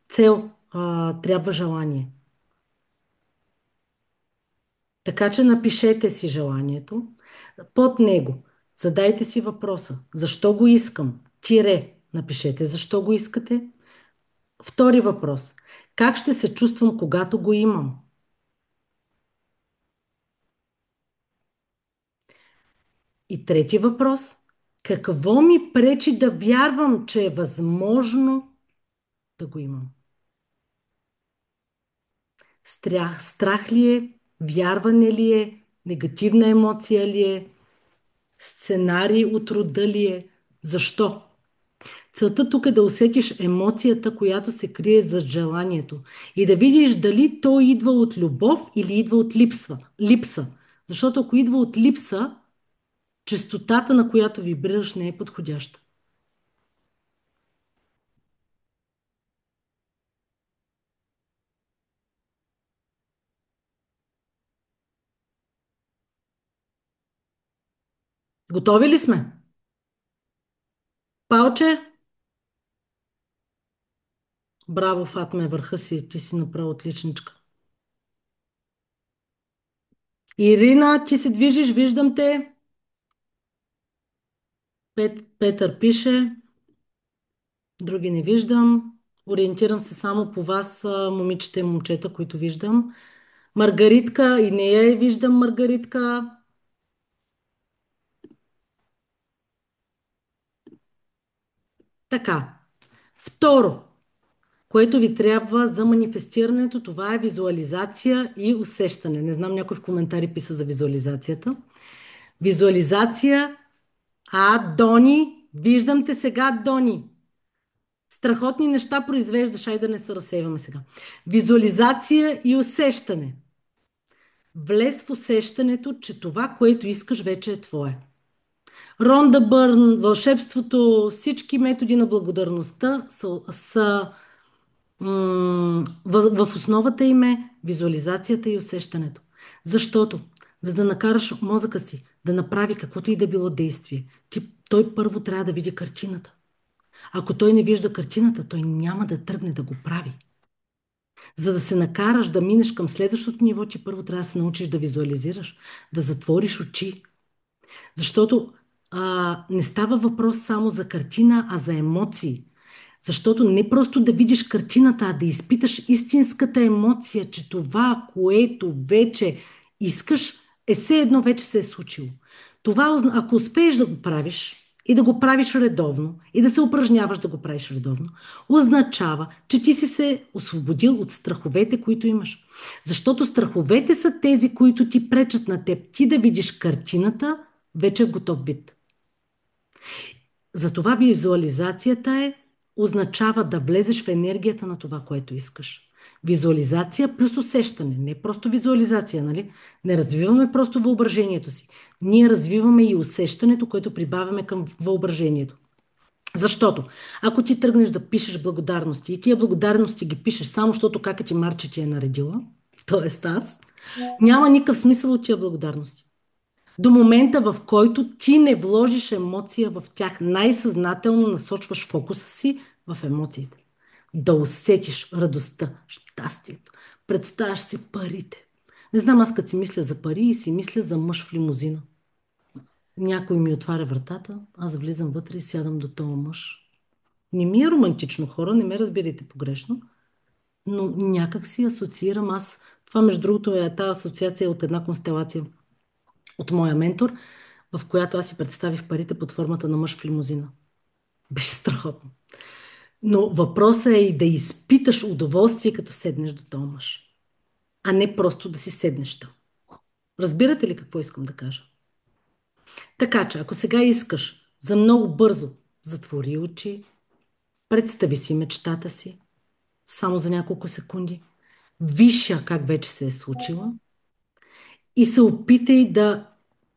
цел, трябва желание. Така че напишете си желанието. Под него задайте си въпроса. Защо го искам? Тире. Напишете защо го искате. Втори въпрос. Как ще се чувствам, когато го имам? И трети въпрос. Какво ми пречи да вярвам, че е възможно да го имам? Страх ли е? Вярване ли е? Негативна емоция ли е? Сценарий от рода ли е? Защо? Целта тук е да усетиш емоцията, която се крие зад желанието и да видиш дали то идва от любов или идва от липса. Защото ако идва от липса, честотата, на която вибрираш, не е подходяща. Готови ли сме? Палче? Браво, Фатме, върха си. Ти си направо отличничка. Ирина, ти се движиш, виждам те. Петър пише, други не виждам. Ориентирам се само по вас, момичета и момчета, които виждам. Маргаритка, и нея я виждам, Маргаритка. Така, второ, което ви трябва за манифестирането, това е визуализация и усещане. Не знам, някой в коментари писа за визуализацията. Визуализация. Дони, виждам те сега, Дони. Страхотни неща произвеждаш, айде да не се разсейваме сега. Визуализация и усещане. Влез в усещането, че това, което искаш, вече е твое. Ронда Бърн, вълшебството, всички методи на благодарността са В основата им е визуализацията и усещането. Защото, за да накараш мозъка си да направи каквото и да било действие, той първо трябва да види картината. Ако той не вижда картината, той няма да тръгне да го прави. За да се накараш да минеш към следващото ниво, ти първо трябва да се научиш да визуализираш, да затвориш очи. Защото не става въпрос само за картина, а за емоции. Защото не просто да видиш картината, а да изпиташ истинската емоция, че това, което вече искаш, все едно вече се е случило. Това, ако успееш да го правиш и да го правиш редовно и да се упражняваш да го правиш редовно, означава, че ти си се освободил от страховете, които имаш. Защото страховете са тези, които ти пречат на теб ти да видиш картината вече в готов вид. Затова означава да влезеш в енергията на това, което искаш. Визуализация плюс усещане, не просто визуализация, нали? Не развиваме просто въображението си. Ние развиваме и усещането, което прибавяме към въображението. Защото, ако ти тръгнеш да пишеш благодарности и тия благодарности ги пишеш само защото кака ти Марче ти е наредила, т.е. аз, няма никакъв смисъл от тия благодарности. До момента, в който ти не вложиш емоция в тях, най-съзнателно насочваш фокуса си в емоциите. Да усетиш радостта, щастието. Представяш си парите. Не знам, аз като си мисля за пари и си мисля за мъж в лимузина. Някой ми отваря вратата, аз влизам вътре и сядам до този мъж. Не ми е романтично, хора, не ме разбирайте погрешно, но някак си асоциирам аз. Това, между другото, е тази асоциация от една констелация от моя ментор, в която аз си представих парите под формата на мъж в лимузина. Беше страхотно. Но въпросът е и да изпиташ удоволствие, като седнеш до този мъж, а не просто да си седнеш там. Разбирате ли какво искам да кажа? Така че, ако сега искаш за много бързо, затвори очи, представи си мечтата си, само за няколко секунди, виж я как вече се е случила и се опитай да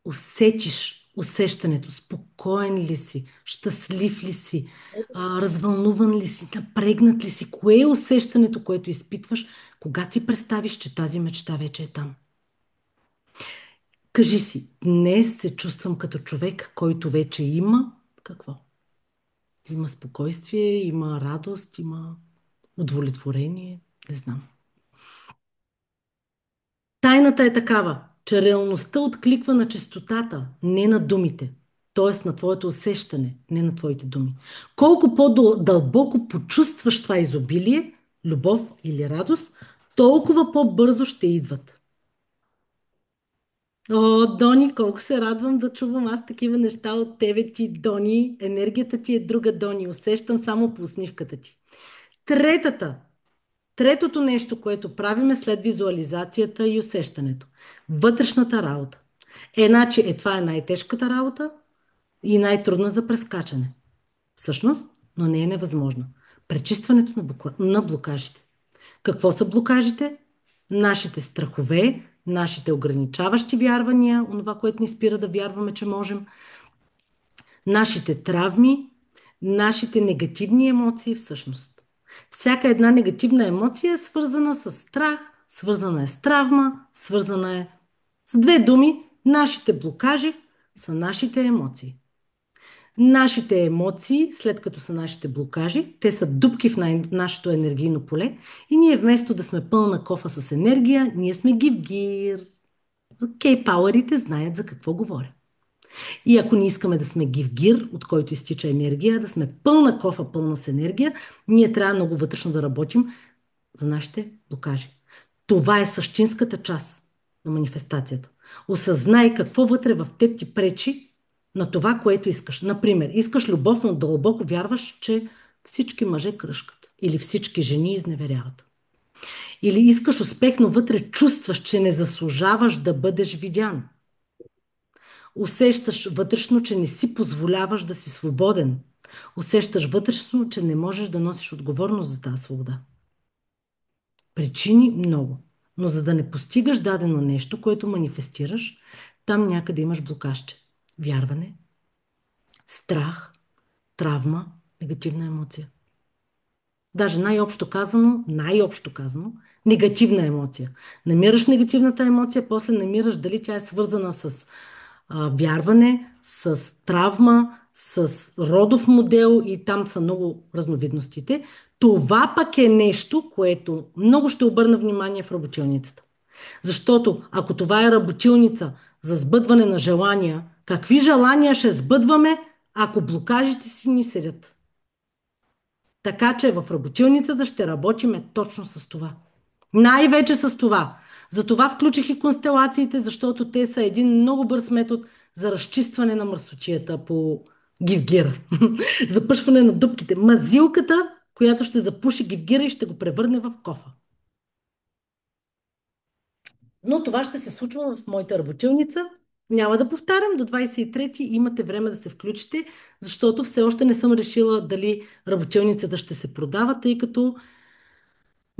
усетиш усещането. Спокоен ли си? Щастлив ли си? Развълнуван ли си? Напрегнат ли си? Кое е усещането, което изпитваш, когато си представиш, че тази мечта вече е там? Кажи си, днес се чувствам като човек, който вече има какво? Има спокойствие, има радост, има удовлетворение, не знам. Тайната е такава, че реалността откликва на честотата, не на думите. Т.е. на твоето усещане, не на твоите думи. Колко по-дълбоко почувстваш това изобилие, любов или радост, толкова по-бързо ще идват. О, Дони, колко се радвам да чувам аз такива неща от тебе ти, Дони. Енергията ти е друга, Дони. Усещам само по усмивката ти. Третата Третото нещо, което правиме след визуализацията и усещането. Вътрешната работа. Значи, това е най-тежката работа и най-трудна за прескачане. Всъщност, но не е невъзможно. Пречистването на блокажите. Какво са блокажите? Нашите страхове, нашите ограничаващи вярвания, онова, което ни спира да вярваме, че можем, нашите травми, нашите негативни емоции всъщност. Всяка една негативна емоция е свързана с страх, свързана е с травма, свързана е с две думи. Нашите блокажи са нашите емоции. Нашите емоции, след като са нашите блокажи, те са дупки в нашето енергийно поле и ние вместо да сме пълна кофа с енергия, ние сме гивгир. Кей-пауърите знаят за какво говоря. И ако не искаме да сме гивгир, от който изтича енергия, да сме пълна кофа, пълна с енергия, ние трябва много вътрешно да работим за нашите блокажи. Това е същинската част на манифестацията. Осъзнай какво вътре в теб ти пречи на това, което искаш. Например, искаш любов, но дълбоко вярваш, че всички мъже кръшкат или всички жени изневеряват. Или искаш успех, но вътре чувстваш, че не заслужаваш да бъдеш видян. Усещаш вътрешно, че не си позволяваш да си свободен. Усещаш вътрешно, че не можеш да носиш отговорност за тази свобода. Причини много. Но за да не постигаш дадено нещо, което манифестираш, там някъде имаш блокажче. Вярване, страх, травма, негативна емоция. Даже най-общо казано, негативна емоция. Намираш негативната емоция, после намираш дали тя е свързана с вярване, с травма, с родов модел и там са много разновидностите. Това пък е нещо, което много ще обърна внимание в работилницата. Защото ако това е работилница за сбъдване на желания, какви желания ще сбъдваме, ако блокажите си ни седят? Така че в работилницата ще работиме точно с това. Най-вече с това. Затова включих и констелациите, защото те са един много бърз метод за разчистване на мръсотията по гивгира. Запушване на дупките. Мазилката, която ще запуши гивгира и ще го превърне в кофа. Но това ще се случва в моята работилница. Няма да повтарям, до 23-ти имате време да се включите, защото все още не съм решила дали работилницата ще се продава, тъй като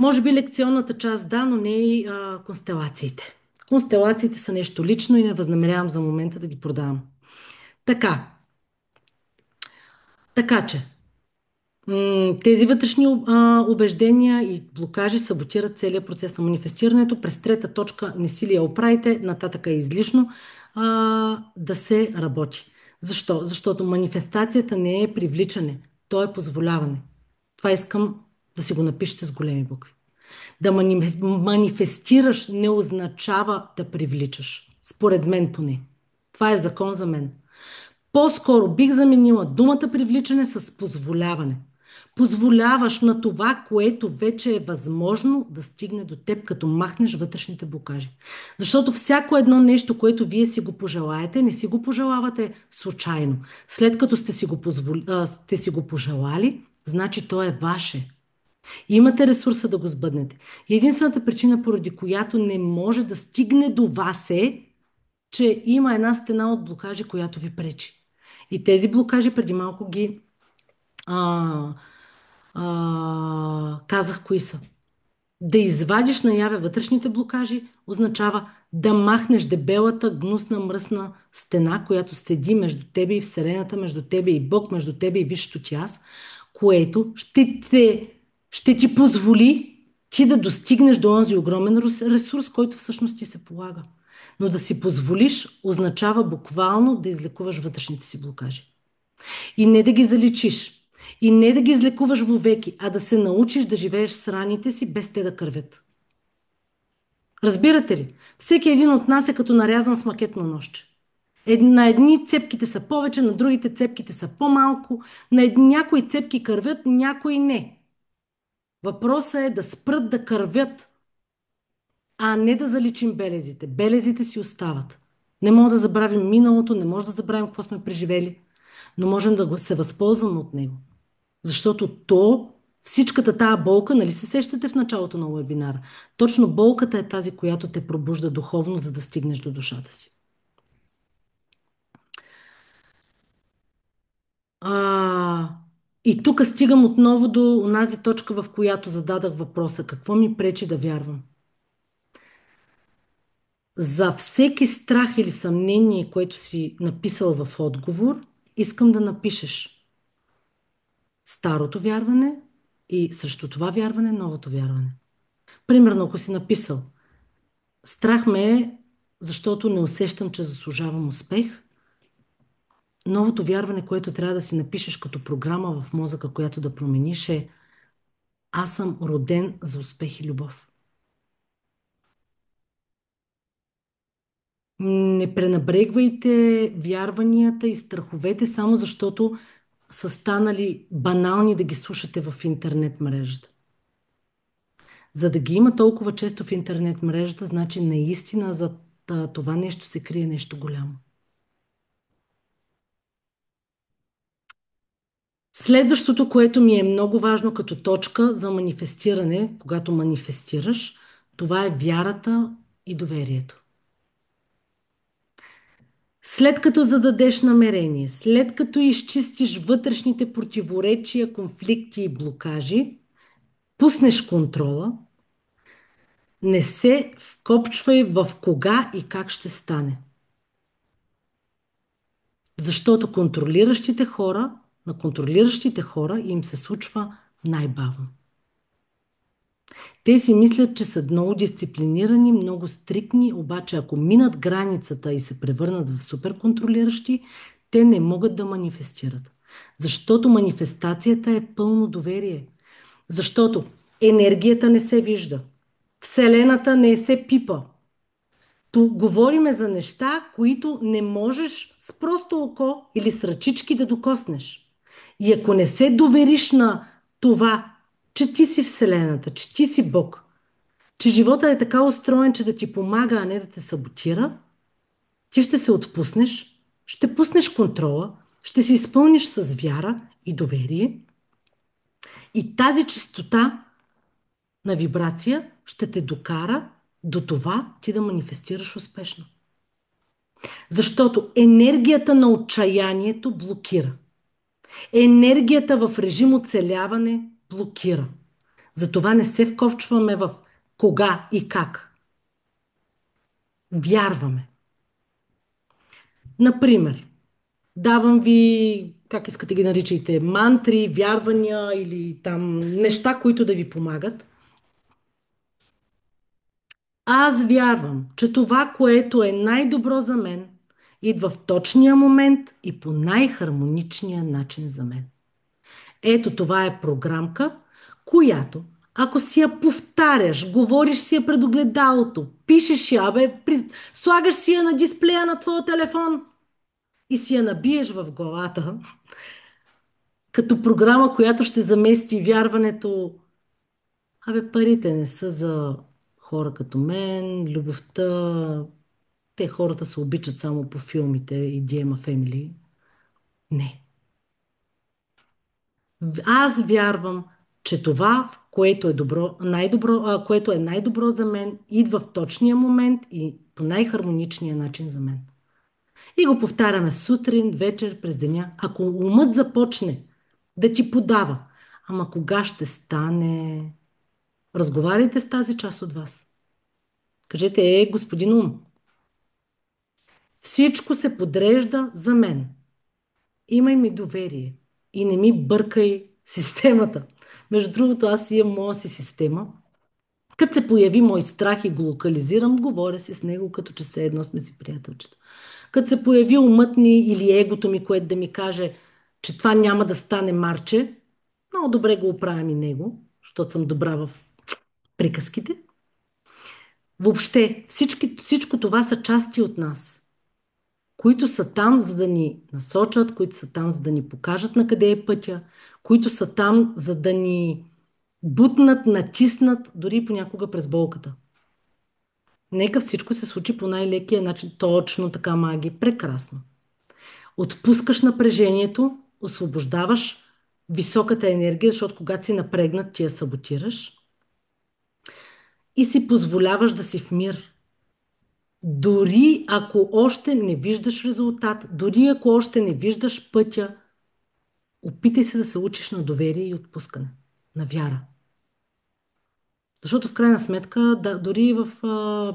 може би лекционната част да, но не и констелациите. Констелациите са нещо лично и не възнамерявам за момента да ги продавам. Така, така че тези вътрешни убеждения и блокажи саботират целият процес на манифестирането. През трета точка не си ли я оправите, нататък е излишно да се работи. Защо? Защото манифестацията не е привличане, то е позволяване. Това искам да си го напишете с големи букви. Да манифестираш не означава да привличаш. Според мен поне. Това е закон за мен. По-скоро бих заменила думата привличане с позволяване. Позволяваш на това, което вече е възможно да стигне до теб, като махнеш вътрешните блокажи. Защото всяко едно нещо, което вие си го пожелаете, не си го пожелавате случайно. След като сте си го пожелали, значи то е ваше. И имате ресурса да го сбъднете. И единствената причина, поради която не може да стигне до вас е, че има една стена от блокажи, която ви пречи. И тези блокажи преди малко ги а, казах кои са. Да извадиш наяве вътрешните блокажи означава да махнеш дебелата, гнусна, мръсна стена, която седи между тебе и Вселената, между тебе и Бог, между тебе и Висшето ти аз, което ще ти позволи ти да достигнеш до онзи огромен ресурс, който всъщност ти се полага. Но да си позволиш означава буквално да излекуваш вътрешните си блокажи. И не да ги заличиш. И не да ги излекуваш вовеки, а да се научиш да живееш с раните си, без те да кървят. Разбирате ли? Всеки един от нас е като нарязан с макетно ножче. На едни цепките са повече, на другите цепките са по-малко, някои цепки кървят, някои не. Въпросът е да спрат да кървят, а не да заличим белезите. Белезите си остават. Не мога да забравим миналото, не може да забравим какво сме преживели, но можем да се възползваме от него. Защото всичката тая болка, нали се сещате в началото на уебинара? Точно болката е тази, която те пробужда духовно, за да стигнеш до душата си. И тук стигам отново до онази точка, в която зададах въпроса. Какво ми пречи да вярвам? За всеки страх или съмнение, което си написал в отговор, искам да напишеш старото вярване и срещу това вярване новото вярване. Примерно, ако си написал страх ме е, защото не усещам, че заслужавам успех, новото вярване, което трябва да си напишеш като програма в мозъка, която да промениш е аз съм роден за успех и любов. Не пренебрегвайте вярванията и страховете само защото са станали банални да ги слушате в интернет мрежата. За да ги има толкова често в интернет мрежата, значи наистина за това нещо се крие нещо голямо. Следващото, което ми е много важно като точка за манифестиране, когато манифестираш, това е вярата и доверието. След като зададеш намерение, след като изчистиш вътрешните противоречия, конфликти и блокажи, пуснеш контрола, не се вкопчвай в кога и как ще стане. Защото на контролиращите хора им се случва най-бавно. Те си мислят, че са много дисциплинирани, много стрикни, обаче ако минат границата и се превърнат в суперконтролиращи, те не могат да манифестират. Защото манифестацията е пълно доверие. Защото енергията не се вижда. Вселената не се пипа. То говориме за неща, които не можеш с просто око или с ръчички да докоснеш. И ако не се довериш на това, че ти си Вселената, че ти си Бог, че живота е така устроен, че да ти помага, а не да те саботира, ти ще се отпуснеш, ще пуснеш контрола, ще се изпълниш с вяра и доверие и тази чистота на вибрация ще те докара до това ти да манифестираш успешно. Защото енергията на отчаянието блокира. Енергията в режим оцеляване блокира. Затова не се вковчваме в кога и как. Вярваме. Например, давам ви, как искате ги наричайте, мантри, вярвания или там неща, които да ви помагат. Аз вярвам, че това, което е най-добро за мен, идва в точния момент и по най-хармоничния начин за мен. Ето това е програмка, която ако си я повтаряш, говориш си я пред огледалото, пишеш я, слагаш си я на дисплея на твоя телефон и си я набиеш в главата, като програма, която ще замести вярването, парите не са за хора като мен, любовта, те хората се обичат само по филмите и Диема Фемили. Не. Аз вярвам, че това, което е добро, което е най-добро за мен, идва в точния момент и по най-хармоничния начин за мен. И го повтаряме сутрин, вечер, през деня. Ако умът започне да ти подава, ама кога ще стане? Разговаряйте с тази част от вас. Кажете, господин ум, всичко се подрежда за мен. Имай ми доверие и не ми бъркай системата. Между другото, аз имам моя си система. Като се появи мой страх и го локализирам, говоря си с него, като че все едно сме си приятелчета. Като се появи умът ми или егото ми, което да ми каже, че това няма да стане марче, много добре го оправям и него, защото съм добра в приказките. Въобще, всичко това са части от нас, които са там, за да ни насочат, които са там, за да ни покажат на къде е пътя, които са там, за да ни бутнат, натиснат, дори понякога през болката. Нека всичко се случи по най-лекия начин. Точно така, маги. Прекрасно. Отпускаш напрежението, освобождаваш високата енергия, защото когато си напрегнат, ти я саботираш и си позволяваш да си в мир. Дори ако още не виждаш резултат, дори ако още не виждаш пътя, опитай се да се учиш на доверие и отпускане, на вяра. Защото в крайна сметка, да, дори и в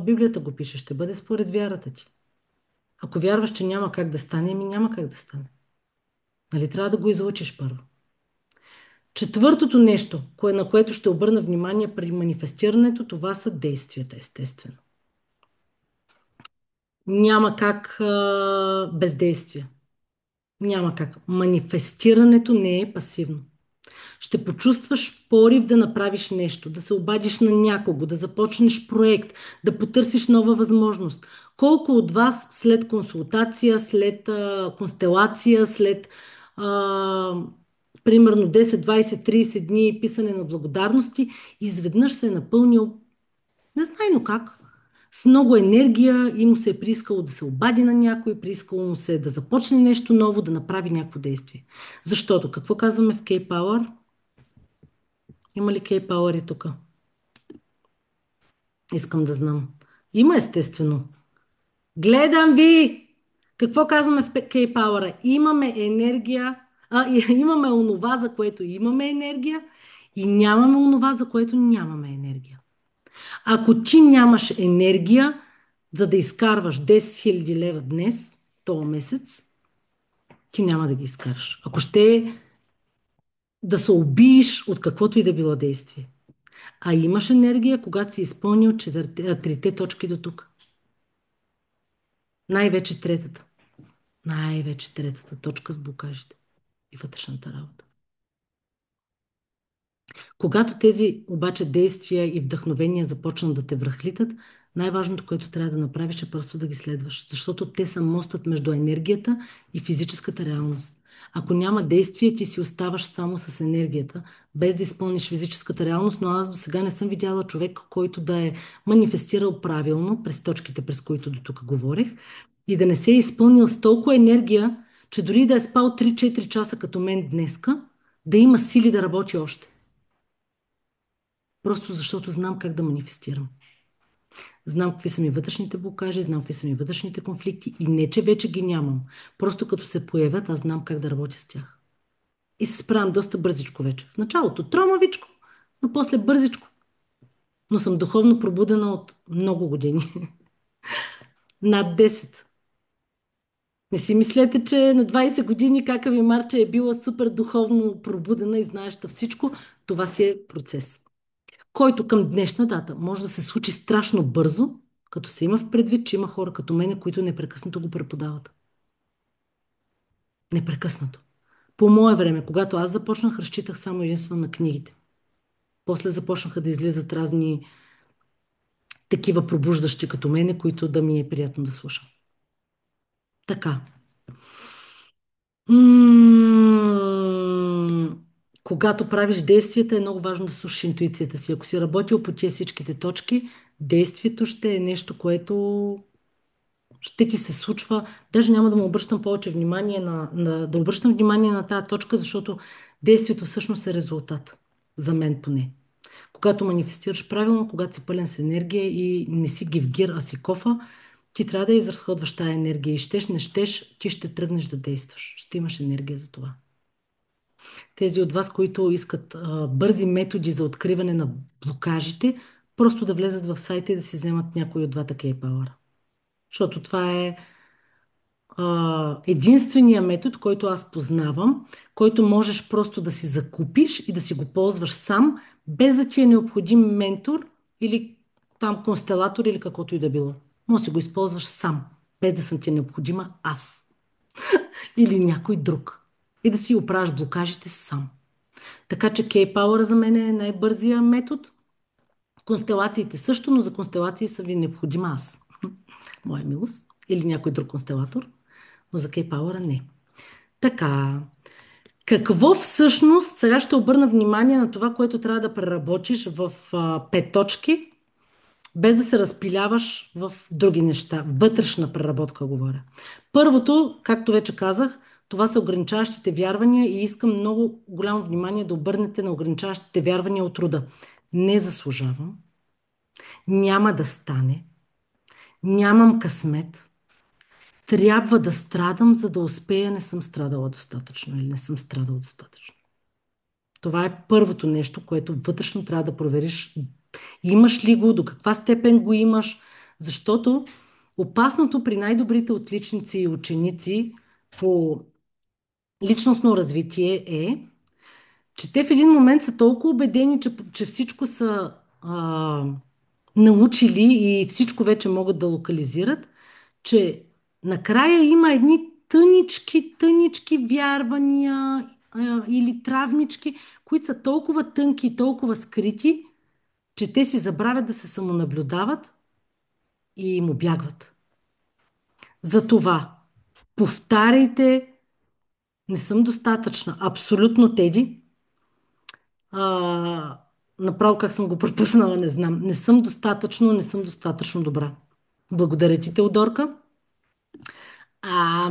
Библията го пише, ще бъде според вярата ти. Ако вярваш, че няма как да стане, ми няма как да стане. Нали, трябва да го излъчиш първо. Четвъртото нещо, на което ще обърна внимание при манифестирането, това са действията, естествено. Няма как без действия. Няма как. Манифестирането не е пасивно. Ще почувстваш порив да направиш нещо, да се обадиш на някого, да започнеш проект, да потърсиш нова възможност. Колко от вас след консултация, след констелация, след примерно 10, 20, 30 дни писане на благодарности, изведнъж се е напълнил, незнайно как, с много енергия и му се е приискало да се обади на някой, приискало му се да започне нещо ново, да направи някакво действие. Защото, какво казваме в K-Power? Има ли K-Power и тук? Искам да знам. Има, естествено. Гледам ви! Какво казваме в K-Power? Имаме енергия, имаме онова, за което имаме енергия и нямаме онова, за което нямаме енергия. Ако ти нямаш енергия, за да изкарваш 10 000 лева днес, този месец, ти няма да ги изкараш. Ако ще да се убиеш от каквото и да било действие. А имаш енергия, когато си изпълнил трите точки до тук. Най-вече третата. Най-вече третата точка с блокажите и вътрешната работа. Когато тези обаче действия и вдъхновения започнат да те връхлитат, най-важното, което трябва да направиш е просто да ги следваш, защото те са мостът между енергията и физическата реалност. Ако няма действие, ти си оставаш само с енергията, без да изпълниш физическата реалност, но аз до сега не съм видяла човек, който да е манифестирал правилно през точките, през които до тук говорих, и да не се е изпълнил с толкова енергия, че дори да е спал 3-4 часа като мен днеска, да има сили да работи още. Просто защото знам как да манифестирам. Знам какви са ми вътрешните блокажи, знам какви са ми вътрешните конфликти и не, че вече ги нямам. Просто като се появят, аз знам как да работя с тях. И се справям доста бързичко вече. В началото тромавичко, но после бързичко. Но съм духовно пробудена от много години. Над 10. Не си мислете, че на 20 години кака ви Марче е била супер духовно пробудена и знаеща всичко. Това си е процес, който към днешна дата може да се случи страшно бързо, като се има в предвид, че има хора като мене, които непрекъснато го преподават. Непрекъснато. По мое време, когато аз започнах, разчитах само единствено на книгите. После започнаха да излизат разни такива пробуждащи като мене, които да ми е приятно да слушам. Така. Когато правиш действията, е много важно да слушаш интуицията си. Ако си работил по тия всичките точки, действието ще е нещо, което ще ти се случва. Даже няма да му обръщам повече внимание да обръщам внимание на тази точка, защото действието всъщност е резултат. За мен поне. Когато манифестираш правилно, когато си пълен с енергия и не си гивгир, а си кофа, ти трябва да изразходваш тази енергия. И щеш, не щеш, ти ще тръгнеш да действаш. Ще имаш енергия за това. Тези от вас, които искат бързи методи за откриване на блокажите, просто да влезат в сайта и да си вземат някой от двата K-Power. Защото това е единствения метод, който аз познавам, който можеш просто да си закупиш и да си го ползваш сам, без да ти е необходим ментор или там констелатор или каквото и да било. Може да си го използваш сам, без да съм ти необходима аз или някой друг. И да си оправиш блокажите сам. Така че K-Power за мен е най-бързия метод. Констелациите също, но за констелации са ви необходима аз. Моя милост. Или някой друг констелатор. Но за K-Power не. Така. Какво всъщност, сега ще обърна внимание на това, което трябва да преработиш в 5 точки, без да се разпиляваш в други неща. Вътрешна преработка говоря. Първото, както вече казах, това са ограничаващите вярвания и искам много голямо внимание да обърнете на ограничаващите вярвания от рода. Не заслужавам, няма да стане, нямам късмет, трябва да страдам, за да успея, не съм страдала достатъчно или не съм страдал достатъчно. Това е първото нещо, което вътрешно трябва да провериш. Имаш ли го, до каква степен го имаш, защото опасното при най-добрите отличници и ученици по личностно развитие е, че те в един момент са толкова убедени, че всичко са научили и всичко вече могат да локализират, че накрая има едни тънички вярвания или травмички, които са толкова тънки и толкова скрити, че те си забравят да се самонаблюдават и им обягват. Затова повтаряйте, не съм достатъчна. Абсолютно, Теди. Направо как съм го пропуснала, не знам. Не съм достатъчно добра. Благодаря ти, Теодорка.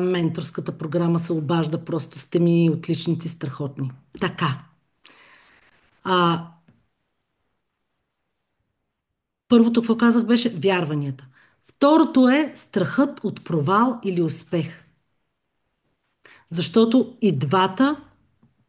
Менторската програма се обажда, просто сте ми отличници, страхотни. Така. А, Първото, какво казах, беше вярванията. Второто е страхът от провал или успех. Защото и двата,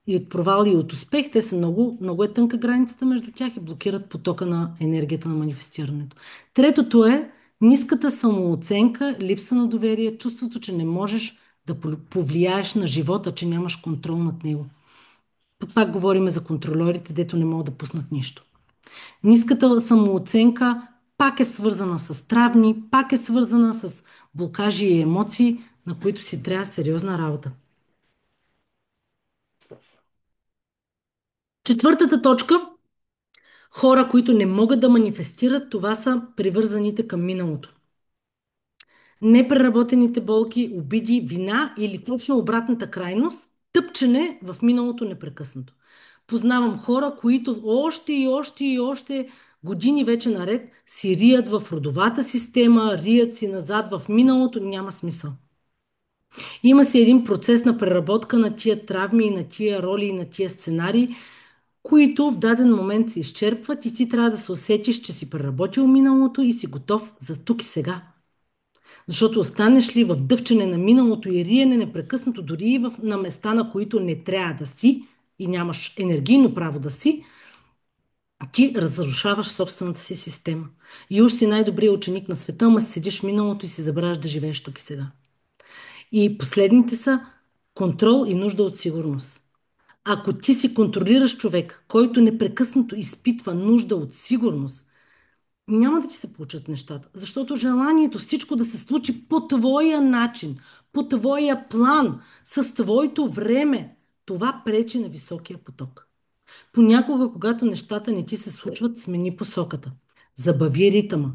и от провал, и от успех, те са много, много е тънка границата между тях и блокират потока на енергията на манифестирането. Третото е ниската самооценка, липса на доверие, чувството, че не можеш да повлияеш на живота, че нямаш контрол над него. Пак говорим за контролерите, дето не могат да пуснат нищо. Ниската самооценка пак е свързана с травми, пак е свързана с блокажи и емоции, на които си трябва сериозна работа. Четвъртата точка, хора, които не могат да манифестират, това са привързаните към миналото. Непреработените болки, обиди, вина или точно обратната крайност, тъпчене в миналото непрекъснато. Познавам хора, които още и още и още години вече наред си рият в родовата система, рият си назад в миналото, няма смисъл. Има си един процес на преработка на тия травми, на тия роли и на тия сценарии, които в даден момент се изчерпват и ти трябва да се усетиш, че си преработил миналото и си готов за тук и сега. Защото останеш ли в дъвчене на миналото и риене непрекъснато, дори и на места, на които не трябва да си и нямаш енергийно право да си, ти разрушаваш собствената си система. И уж си най-добрият ученик на света, ама седиш в миналото и си забравяш да живееш тук и сега. И последните са контрол и нужда от сигурност. Ако ти си контролираш човек, който непрекъснато изпитва нужда от сигурност, няма да ти се получат нещата. Защото желанието всичко да се случи по твоя начин, по твоя план, с твоето време, това пречи на високия поток. Понякога, когато нещата не ти се случват, смени посоката. Забави ритъма.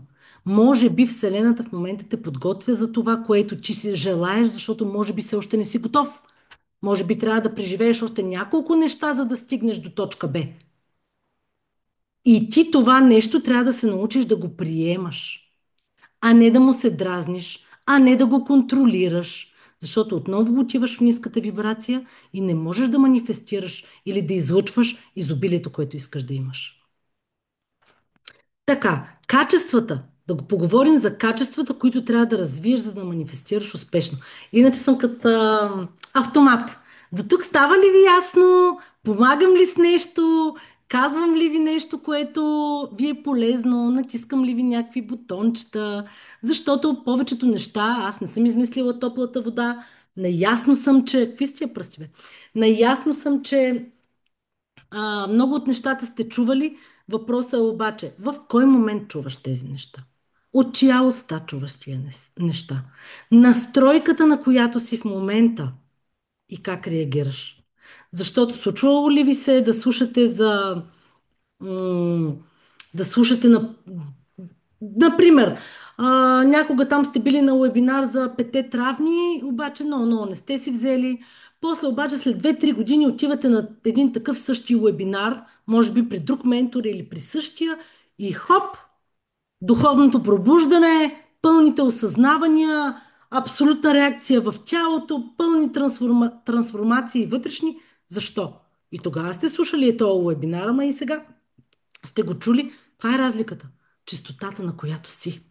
Може би Вселената в момента те подготвя за това, което ти си желаеш, защото може би все още не си готов. Може би трябва да преживееш още няколко неща, за да стигнеш до точка Б. И ти това нещо трябва да се научиш да го приемаш, а не да му се дразниш, а не да го контролираш. Защото отново отиваш в ниската вибрация и не можеш да манифестираш или да излъчваш изобилието, което искаш да имаш. Така, качествата. Да го поговорим за качествата, които трябва да развиеш, за да манифестираш успешно. Иначе съм като автомат. До тук става ли ви ясно? Помагам ли с нещо? Казвам ли ви нещо, което ви е полезно? Натискам ли ви някакви бутончета? Защото повечето неща, аз не съм измислила топлата вода. Наясно съм, че... Какви сте тия пръсти, бе? Наясно съм, че много от нещата сте чували. Въпросът е обаче, в кой момент чуваш тези неща? От чия уста чуваш тия неща? Настройката, на която си в момента и как реагираш. Защото случвало ли ви се да слушате м, да слушате например, някога там сте били на вебинар за пете травми, обаче но не сте си взели. После обаче след 2-3 години отивате на един такъв същи вебинар, може би при друг ментор или при същия и хоп, духовното пробуждане, пълните осъзнавания, абсолютна реакция в тялото, пълни трансформации вътрешни. Защо? И тогава сте слушали този вебинар, ама и сега сте го чули. Каква е разликата? Чистотата, на която си.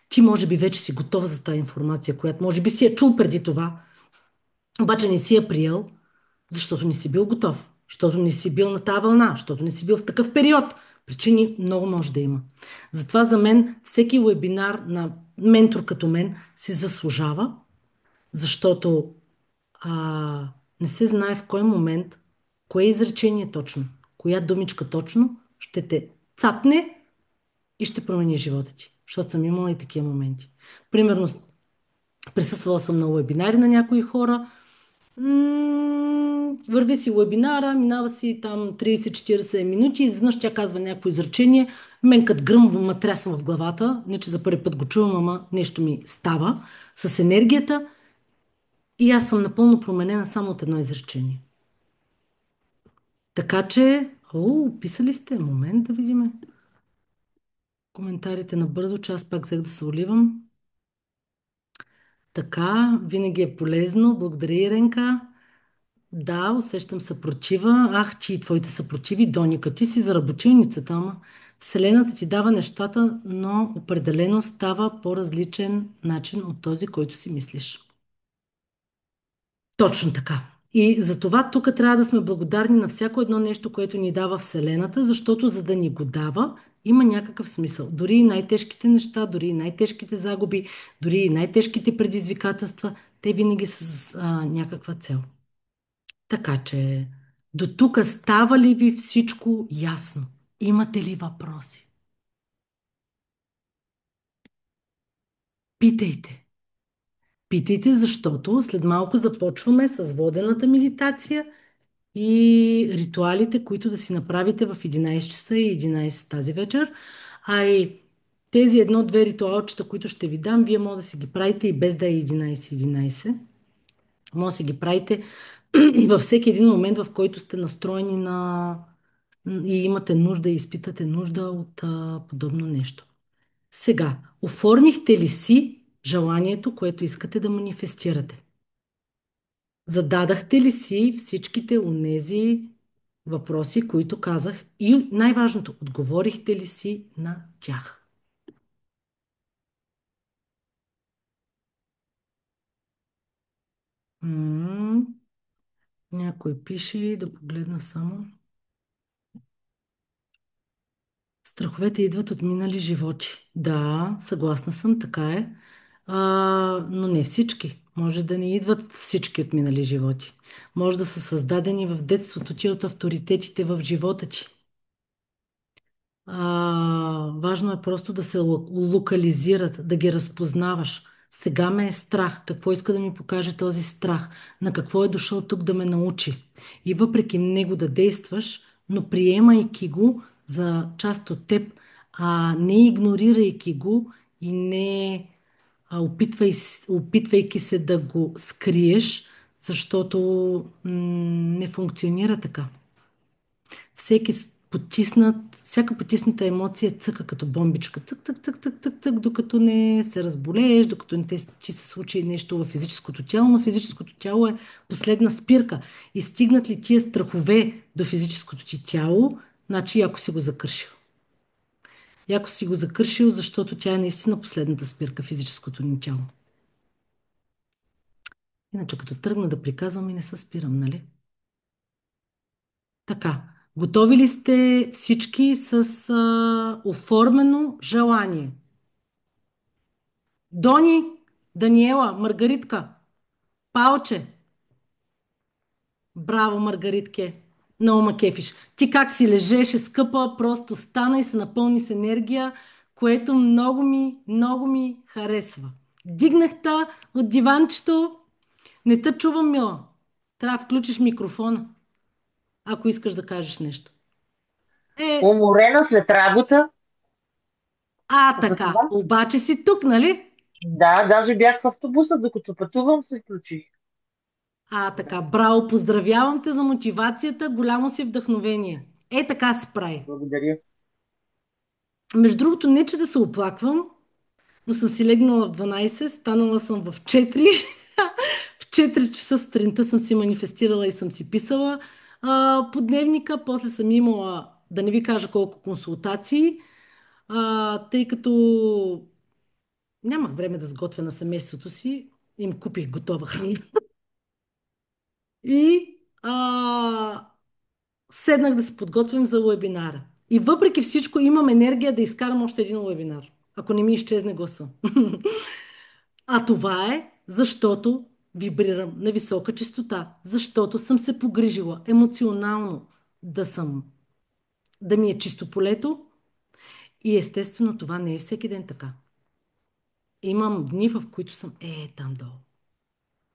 Ти може би вече си готова за тази информация, която може би си я чул преди това, обаче не си я приел, защото не си бил готов, защото не си бил на тази вълна, защото не си бил в такъв период. Причини много може да има. Затова за мен всеки вебинар на ментор като мен си заслужава, защото не се знае в кой момент, кое изречение точно, коя думичка точно ще те цапне и ще промени живота ти. Защото съм имала и такива моменти. Примерно, присъствала съм на вебинари на някои хора. Върви си вебинара, минава си там 30-40 минути, изведнъж тя казва някакво изречение. Мен като гръм ма трясвам в главата. Не, че за първи път го чувам, ама нещо ми става с енергията. И аз съм напълно променена само от едно изречение. Така че, писали сте. Момент да видим коментарите набързо, че аз пак взех да се оливам. Така, винаги е полезно. Благодаря, Иренка. Да, усещам съпротива. Ах, ти и твоите съпротиви, Доника. Ти си заработилницата, ама Вселената ти дава нещата, но определено става по различен начин от този, който си мислиш. Точно така. И за това тук трябва да сме благодарни на всяко едно нещо, което ни дава Вселената, защото за да ни го дава, има някакъв смисъл. Дори и най-тежките неща, дори и най-тежките загуби, дори и най-тежките предизвикателства, те винаги са с някаква цел. Така че, до тук става ли ви всичко ясно? Имате ли въпроси? Питайте. Питайте, защото след малко започваме с водената медитация и ритуалите, които да си направите в 11 часа и 11 тази вечер. А и тези едно-две ритуалчета, които ще ви дам, вие може да си ги правите и без да е 11:11. Може да си ги правите във всеки един момент, в който сте настроени и имате нужда и изпитате нужда от подобно нещо. Сега, оформихте ли си желанието, което искате да манифестирате? Зададахте ли си всичките онези въпроси, които казах? И най-важното, отговорихте ли си на тях? М, Някой пише, да погледна само. Страховете идват от минали животи. Да, съгласна съм, така е. Но не всички. Може да не идват всички от минали животи. Може да са създадени в детството ти от авторитетите в живота ти. Важно е просто да се локализират, да ги разпознаваш. Сега ме е страх. Какво иска да ми покаже този страх? На какво е дошъл тук да ме научи? И въпреки него да действаш, но приемайки го за част от теб, не игнорирайки го и не опитвайки се да го скриеш, защото не функционира така. Всяка потисната емоция цъка като бомбичка. Цък, цък, цък, цък, цък, цък, докато не се разболееш, докато не ти се случи нещо в физическото тяло, но физическото тяло е последна спирка. И стигнат ли тия страхове до физическото ти тяло, значи яко си го закършил. Яко си го закършил, защото тя е наистина последната спирка, физическото ни тяло. Иначе като тръгна да приказвам и не се спирам, нали? Така, готови ли сте всички с оформено желание? Дони, Даниела, Маргаритка, Палче. Браво, Маргаритке. Много ма кефиш. Ти как си лежеше, скъпа, просто стана и се напълни с енергия, което много ми харесва. Дигнах та от диванчето. Не те чувам, мила. Трябва да включиш микрофона, ако искаш да кажеш нещо. Е, Уморена след работа. За така. това? Обаче си тук, нали? Да, даже бях в автобуса, докато пътувам, се включих. Така. Браво, поздравявам те за мотивацията. Голямо си вдъхновение. Така се прави. Благодаря. Между другото, не че да се оплаквам, но съм си легнала в 12, станала съм в 4. В 4 часа сутринта съм си манифестирала и съм си писала по дневника. После съм имала, да не ви кажа колко консултации, тъй като нямах време да сготвя на семейството си, им купих готова храна. И седнах да се подготвим за уебинара. И въпреки всичко имам енергия да изкарам още един уебинар, ако не ми изчезне гласа. А това е защото вибрирам на висока честота, защото съм се погрижила емоционално да ми е чисто полето и естествено това не е всеки ден така. Имам дни, в които съм там долу.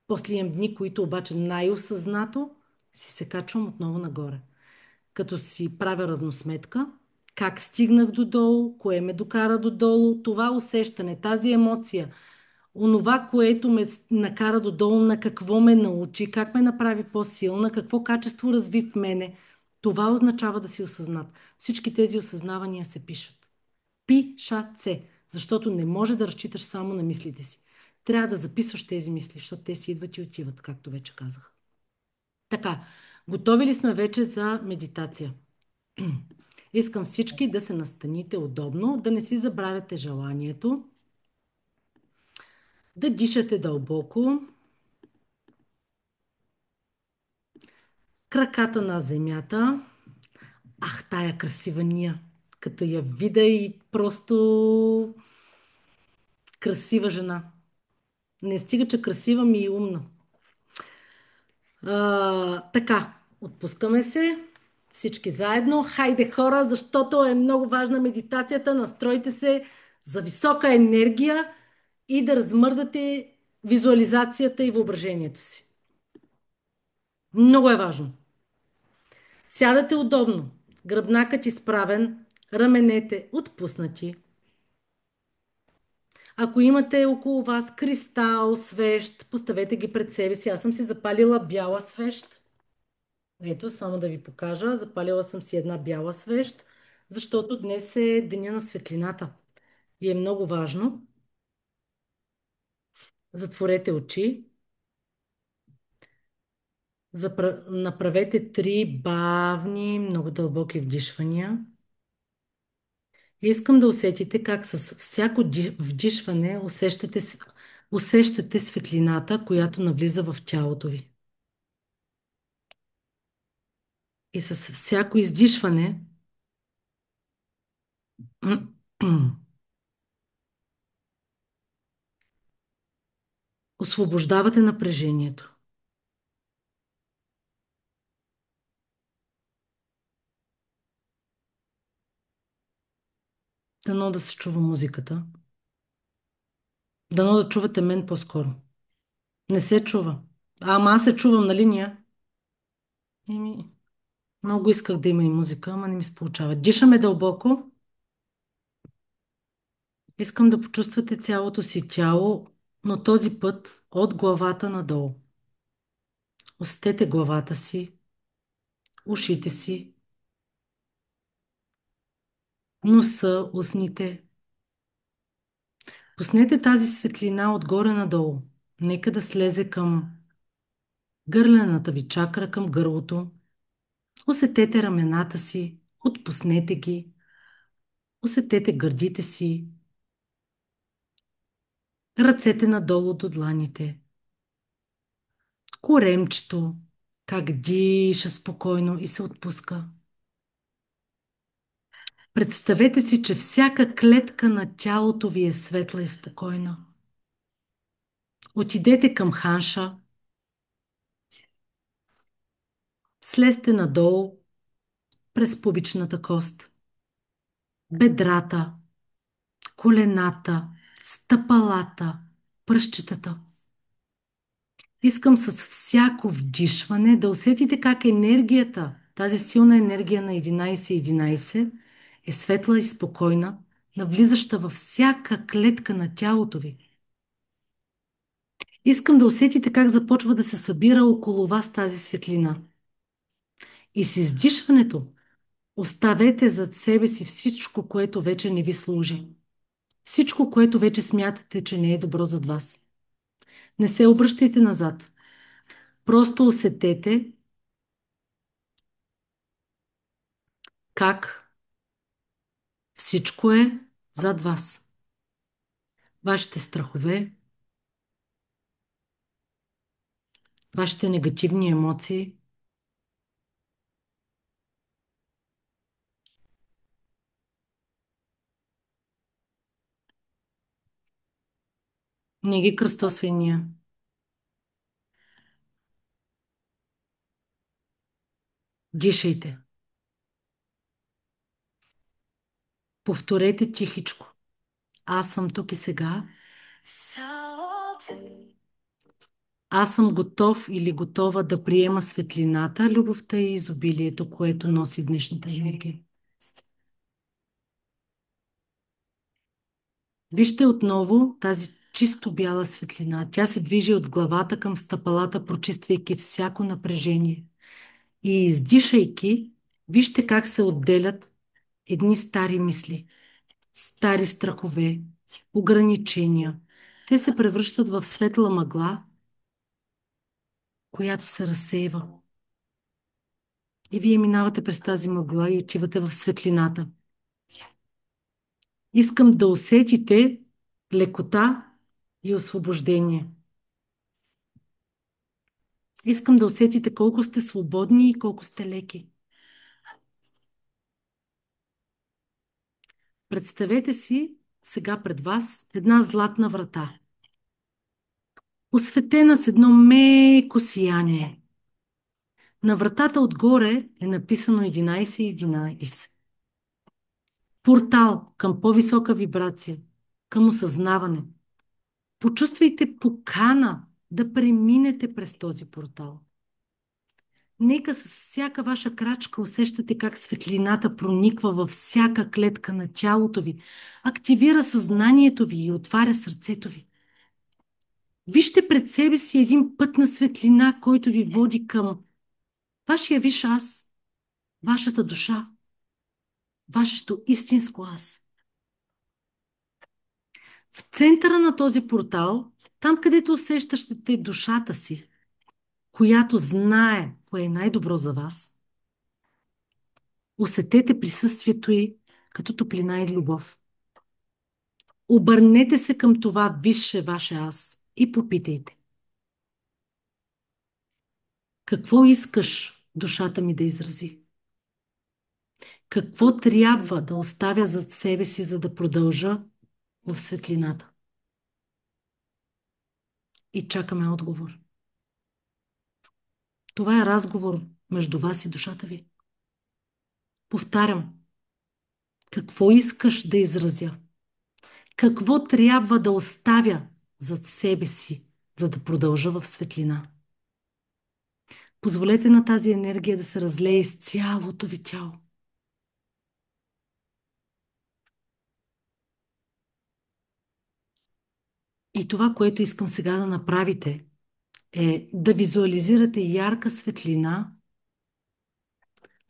После имам дни, които обаче най-осъзнато си се качвам отново нагоре. Като си правя равносметка, как стигнах до долу, кое ме докара до долу, това усещане, тази емоция, онова, което ме накара додолу, на какво ме научи, как ме направи по-силна, какво качество разви в мене, това означава да си осъзнат. Всички тези осъзнавания се пишат. Пишат се, защото не може да разчиташ само на мислите си. Трябва да записваш тези мисли, защото те си идват и отиват, както вече казах. Така, готови ли сме вече за медитация? Искам всички да се настаните удобно, да не си забравяте желанието, да дишате дълбоко, краката на земята. Ах, тая красива ния, като я видя и просто красива жена. Не стига, че красива ми и умна. Така, отпускаме се. Всички заедно. Хайде хора, защото е много важна медитацията. Настройте се за висока енергия и да размърдате визуализацията и въображението си. Много е важно. Сядате удобно, гръбнакът изправен, раменете отпуснати. Ако имате около вас кристал, свещ, поставете ги пред себе си. Аз съм си запалила бяла свещ. Ето, само да ви покажа. Запалила съм си една бяла свещ, защото днес е деня на светлината. И е много важно. Затворете очи. Направете три бавни, много дълбоки вдишвания. И искам да усетите как с всяко вдишване усещате светлината, която навлиза в тялото ви. И с всяко издишване освобождавате напрежението. Дано да се чува музиката. Дано да чувате мен по-скоро. Не се чува. Ама аз се чувам на линия. Еми, много исках да има и музика, ама не ми се получава. Дишаме дълбоко. Искам да почувствате цялото си тяло, но този път от главата надолу. Усетете главата си, ушите си, носа, устните. Пуснете тази светлина отгоре надолу. Нека да слезе към гърлената ви чакра, към гърлото. Усетете рамената си, отпуснете ги. Усетете гърдите си, ръцете надолу до дланите. Коремчето, как диша спокойно и се отпуска. Представете си, че всяка клетка на тялото ви е светла и спокойна. Отидете към ханша, слезте надолу през пубичната кост, бедрата, колената, стъпалата, пръстчетата. Искам с всяко вдишване да усетите как енергията, тази силна енергия на 11-11 е светла и спокойна, навлизаща във всяка клетка на тялото ви. Искам да усетите как започва да се събира около вас тази светлина. И с издишването оставете зад себе си всичко, което вече не ви служи. Всичко, което вече смятате, че не е добро зад вас. Не се обръщайте назад. Просто усетете как всичко е зад вас. Вашите страхове, вашите негативни емоции, не ги кръстосвай ние. Дишайте. Повторете тихичко. Аз съм тук и сега. Аз съм готов или готова да приема светлината, любовта и изобилието, което носи днешната енергия. Вижте отново тази чисто бяла светлина. Тя се движи от главата към стъпалата, прочиствайки всяко напрежение. И издишайки, вижте как се отделят едни стари мисли, стари страхове, ограничения. Те се превръщат в светла мъгла, която се разсейва. И вие минавате през тази мъгла и отивате в светлината. Искам да усетите лекота и освобождение. Искам да усетите колко сте свободни и колко сте леки. Представете си сега пред вас една златна врата, осветена с едно меко сияние. На вратата отгоре е написано 1111. Портал към по-висока вибрация, към осъзнаване. Почувствайте покана да преминете през този портал. Нека с всяка ваша крачка усещате как светлината прониква във всяка клетка на тялото ви, активира съзнанието ви и отваря сърцето ви. Вижте пред себе си един път на светлина, който ви води към вашия висш аз, вашата душа, вашето истинско аз. В центъра на този портал, там където усещате душата си, която знае кое е най-добро за вас, усетете присъствието й като топлина и любов. Обърнете се към това висше ваше аз и попитайте: какво искаш душата ми да изрази? Какво трябва да оставя зад себе си, за да продължа в светлината? И чакаме отговор. Това е разговор между вас и душата ви. Повтарям, какво искаш да изразя? Какво трябва да оставя зад себе си, за да продължа в светлина? Позволете на тази енергия да се разлее из цялото ви тяло. И това, което искам сега да направите, е да визуализирате ярка светлина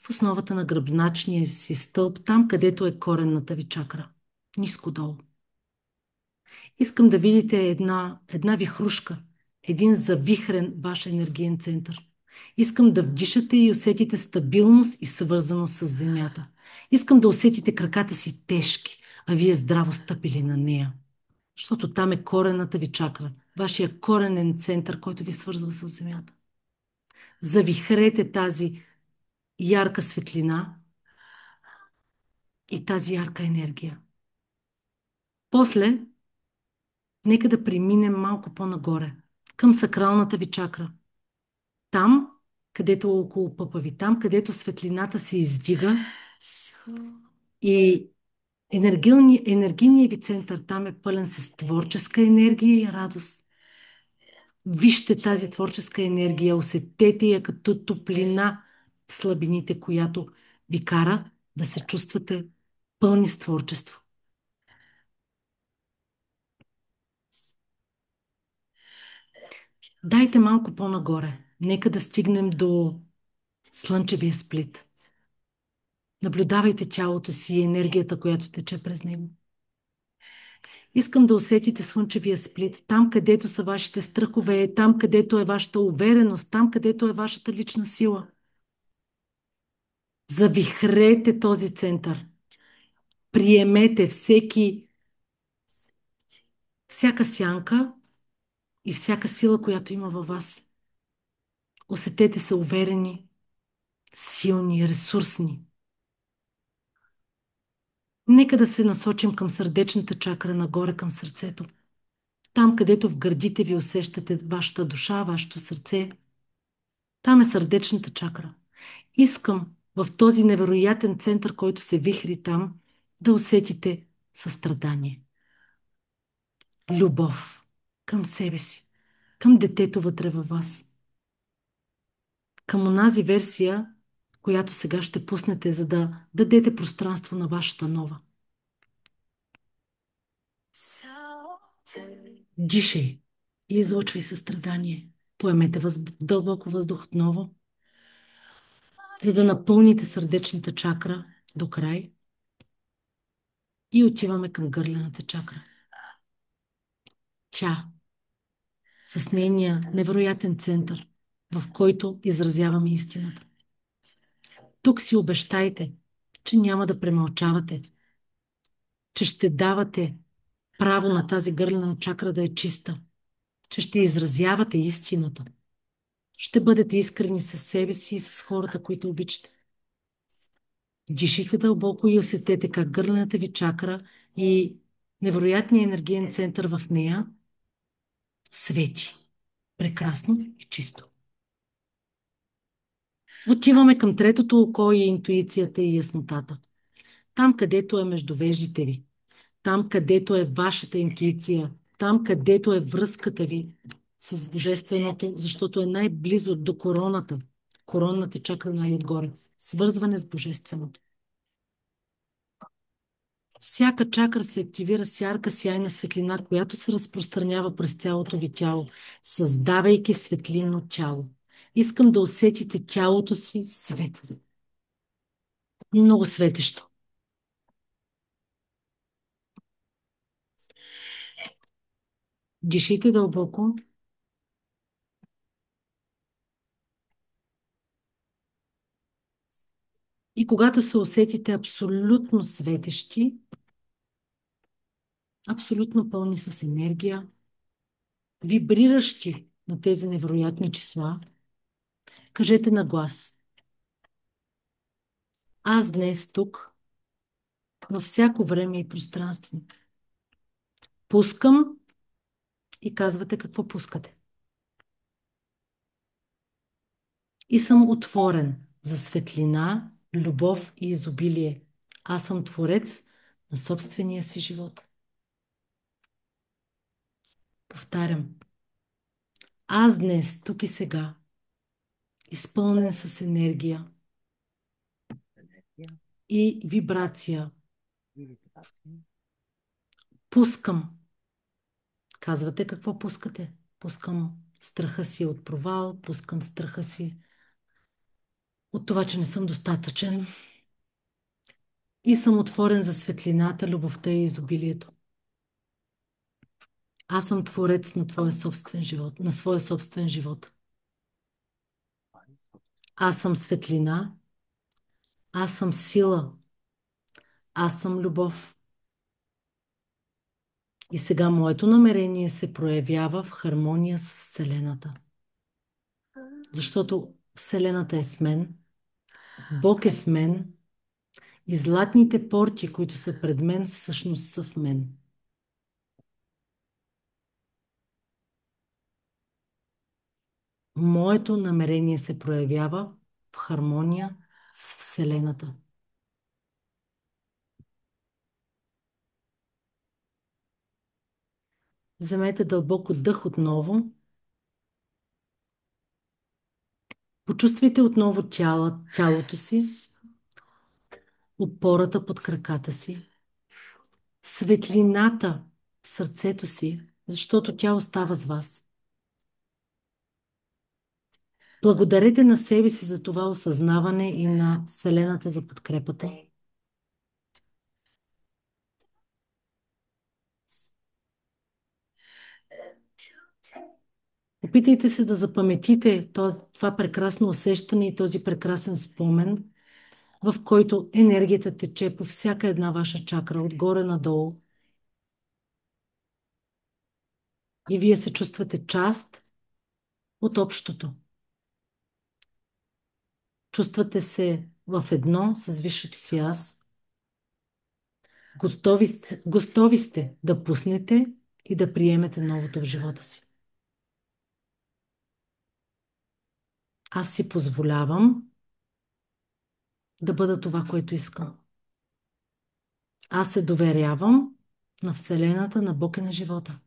в основата на гръбначния си стълб, там където е коренната ви чакра, ниско долу. Искам да видите една вихрушка, един завихрен ваш енергиен център. Искам да вдишате и усетите стабилност и свързаност с земята. Искам да усетите краката си тежки, а вие здраво стъпили на нея. Защото там е корената ви чакра, вашия коренен център, който ви свързва с земята. Завихрете тази ярка светлина и тази ярка енергия. После, нека да преминем малко по-нагоре, към сакралната ви чакра. Там, където е около пъпа ви, там, където светлината се издига и енергийният ви център там е пълен с творческа енергия и радост. Вижте тази творческа енергия, усетете я като топлина в слабините, която ви кара да се чувствате пълни с творчество. Дайте малко по-нагоре. Нека да стигнем до слънчевия сплит. Наблюдавайте тялото си и енергията, която тече през него. Искам да усетите слънчевия сплит, там където са вашите страхове, там където е вашата увереност, там където е вашата лична сила. Завихрете този център. Приемете всяка сянка и всяка сила, която има във вас. Усетете се уверени, силни, ресурсни. Нека да се насочим към сърдечната чакра, нагоре към сърцето. Там, където в гърдите ви усещате вашата душа, вашето сърце. Там е сърдечната чакра. Искам в този невероятен център, който се вихри там, да усетите състрадание. Любов към себе си, към детето вътре във вас. Към онази версия, която сега ще пуснете, за да дадете пространство на вашата нова. Дишай и излъчвай състрадание. Поемете дълбоко въздух отново, за да напълните сърдечната чакра до край и отиваме към гърлената чакра. Тя с нейния невероятен център, в който изразяваме истината. Тук си обещайте, че няма да премълчавате, че ще давате право на тази гърлена чакра да е чиста, че ще изразявате истината. Ще бъдете искрени със себе си и с хората, които обичате. Дишите дълбоко и усетете как гърлената ви чакра и невероятният енергиен център в нея свети прекрасно и чисто. Отиваме към третото око и интуицията и яснотата. Там, където е между веждите ви, там, където е вашата интуиция, там, където е връзката ви с Божественото, защото е най-близо до короната, коронната чакра най-отгоре, свързване с Божественото. Всяка чакра се активира с ярка сияйна светлина, която се разпространява през цялото ви тяло, създавайки светлинно тяло. Искам да усетите тялото си светло. Много светещо. Дишите дълбоко и когато се усетите абсолютно светещи, абсолютно пълни с енергия, вибриращи на тези невероятни числа, кажете на глас: аз днес тук, във всяко време и пространство, пускам и казвате какво пускате. И съм отворен за светлина, любов и изобилие. Аз съм творец на собствения си живот. Повтарям. Аз днес, тук и сега, изпълнен с енергия Енергия и вибрация, и вибрация. пускам. Казвате какво пускате. Пускам страха си от провал, пускам страха си от това, че не съм достатъчен и съм отворен за светлината, любовта и изобилието. Аз съм творец на твоя собствен живот, на своя собствен живот. Аз съм светлина, аз съм сила, аз съм любов. И сега моето намерение се проявява в хармония с Вселената. Защото Вселената е в мен, Бог е в мен и златните порти, които са пред мен, всъщност са в мен. Моето намерение се проявява в хармония с Вселената. Вземете дълбоко дъх отново. Почувствайте отново тялото си, опората под краката си, светлината в сърцето си, защото тя остава с вас. Благодарете на себе си за това осъзнаване и на Вселената за подкрепата. Опитайте се да запаметите това прекрасно усещане и този прекрасен спомен, в който енергията тече по всяка една ваша чакра, отгоре надолу. И вие се чувствате част от общото. Чувствате се в едно с висшето си аз. Готови сте да пуснете и да приемете новото в живота си. Аз си позволявам да бъда това, което искам. Аз се доверявам на Вселената, на Бог и на живота.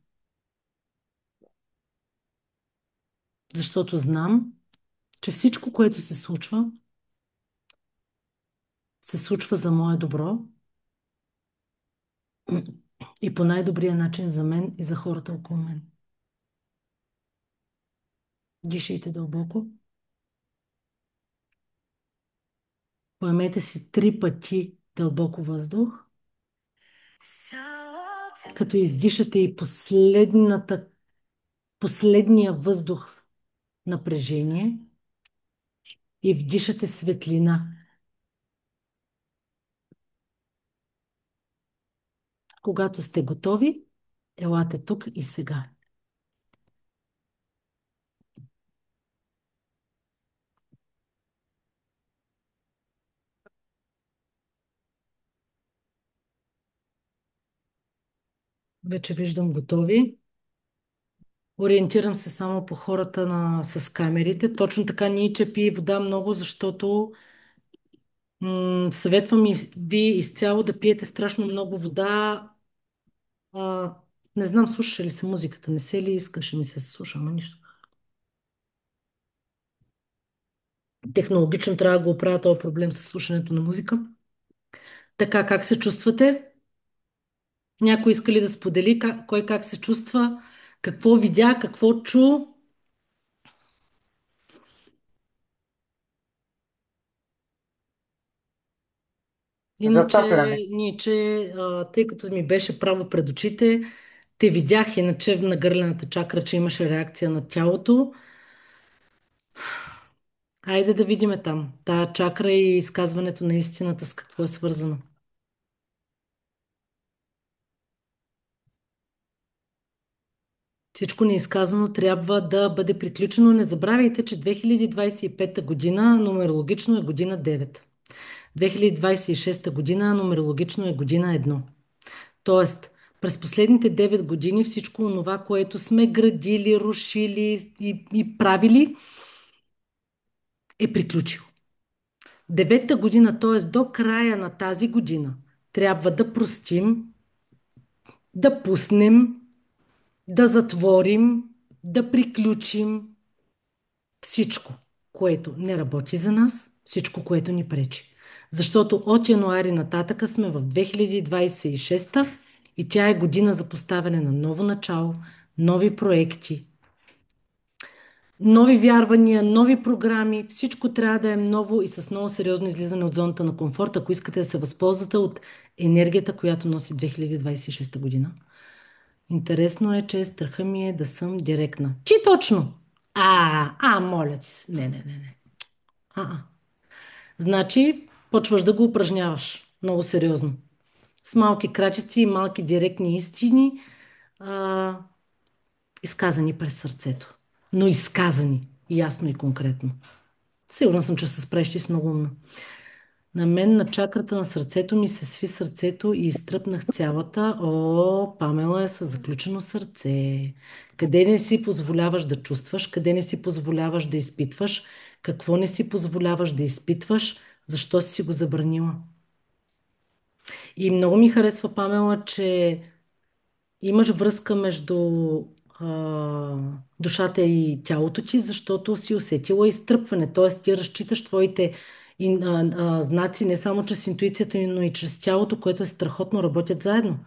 Защото знам, че всичко, което се случва за мое добро и по най-добрия начин за мен и за хората около мен. Дишайте дълбоко. Поемете си 3 пъти дълбоко въздух, като издишате и последния въздух напрежение и вдишате светлина. Когато сте готови, елате тук и сега. Вече виждам готови. Ориентирам се само по хората с камерите. Точно така Ниче пие вода много, защото съветвам ви изцяло да пиете страшно много вода. А, не знам, слуша ли се музиката, не се ли искаше ми се слуша, ама нищо. Технологично трябва да го оправя този проблем с слушането на музика. Така, как се чувствате? Някой иска ли да сподели кой как се чувства? Какво видя, какво чу? Иначе, Затопляне. тъй като ми беше право пред очите, те видях иначе на гърлената чакра, че имаше реакция на тялото. Айде да видим там. Тая чакра и изказването на истината с какво е свързано. Всичко неизказано трябва да бъде приключено. Не забравяйте, че 2025 година нумерологично е година 9. 2026 година нумерологично е година 1. Тоест, през последните 9 години всичко това, което сме градили, рушили и правили, е приключило. Девета година, т.е. до края на тази година, трябва да простим, да пуснем, да затворим, да приключим всичко, което не работи за нас, всичко, което ни пречи. Защото от януари нататъка сме в 2026 и тя е година за поставяне на ново начало, нови проекти, нови вярвания, нови програми. Всичко трябва да е ново и с много сериозно излизане от зоната на комфорт, ако искате да се възползвате от енергията, която носи 2026 година. Интересно е, че страха ми е да съм директна. Ти точно! Моля ти се. Не. А, а. Значи, почваш да го упражняваш много сериозно. С малки крачици и малки директни истини, а, изказани през сърцето. Но изказани ясно и конкретно. Сигурна съм, че се справиш ти с много умна. На мен на чакрата на сърцето ми се сви сърцето и изтръпнах цялата. О, Памела е с заключено сърце. Къде не си позволяваш да чувстваш, къде не си позволяваш да изпитваш, какво не си позволяваш да изпитваш, защо си го забранила. И много ми харесва, Памела, че имаш връзка между душата и тялото ти, защото си усетила изтръпване. Т.е. ти разчиташ твоите знаци не само чрез интуицията, но и чрез тялото, което е страхотно, работят заедно.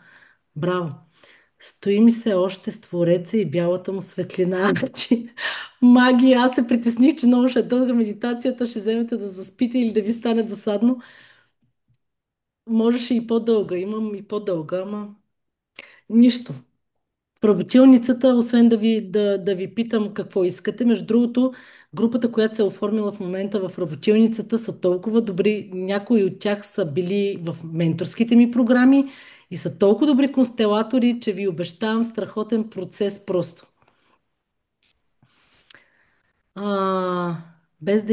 Браво! Стои ми се още с Твореца и бялата му светлина. Ти магия! Аз се притесних, че много ще е дълга медитацията, ще вземете да заспите или да ви стане досадно. Можеше и по-дълга. Имам и по-дълга, ама нищо. Работилницата, освен да ви питам какво искате. Между другото, групата, която се е оформила в момента в работилницата, са толкова добри. Някои от тях са били в менторските ми програми и са толкова добри констелатори, че ви обещавам страхотен процес просто. А, без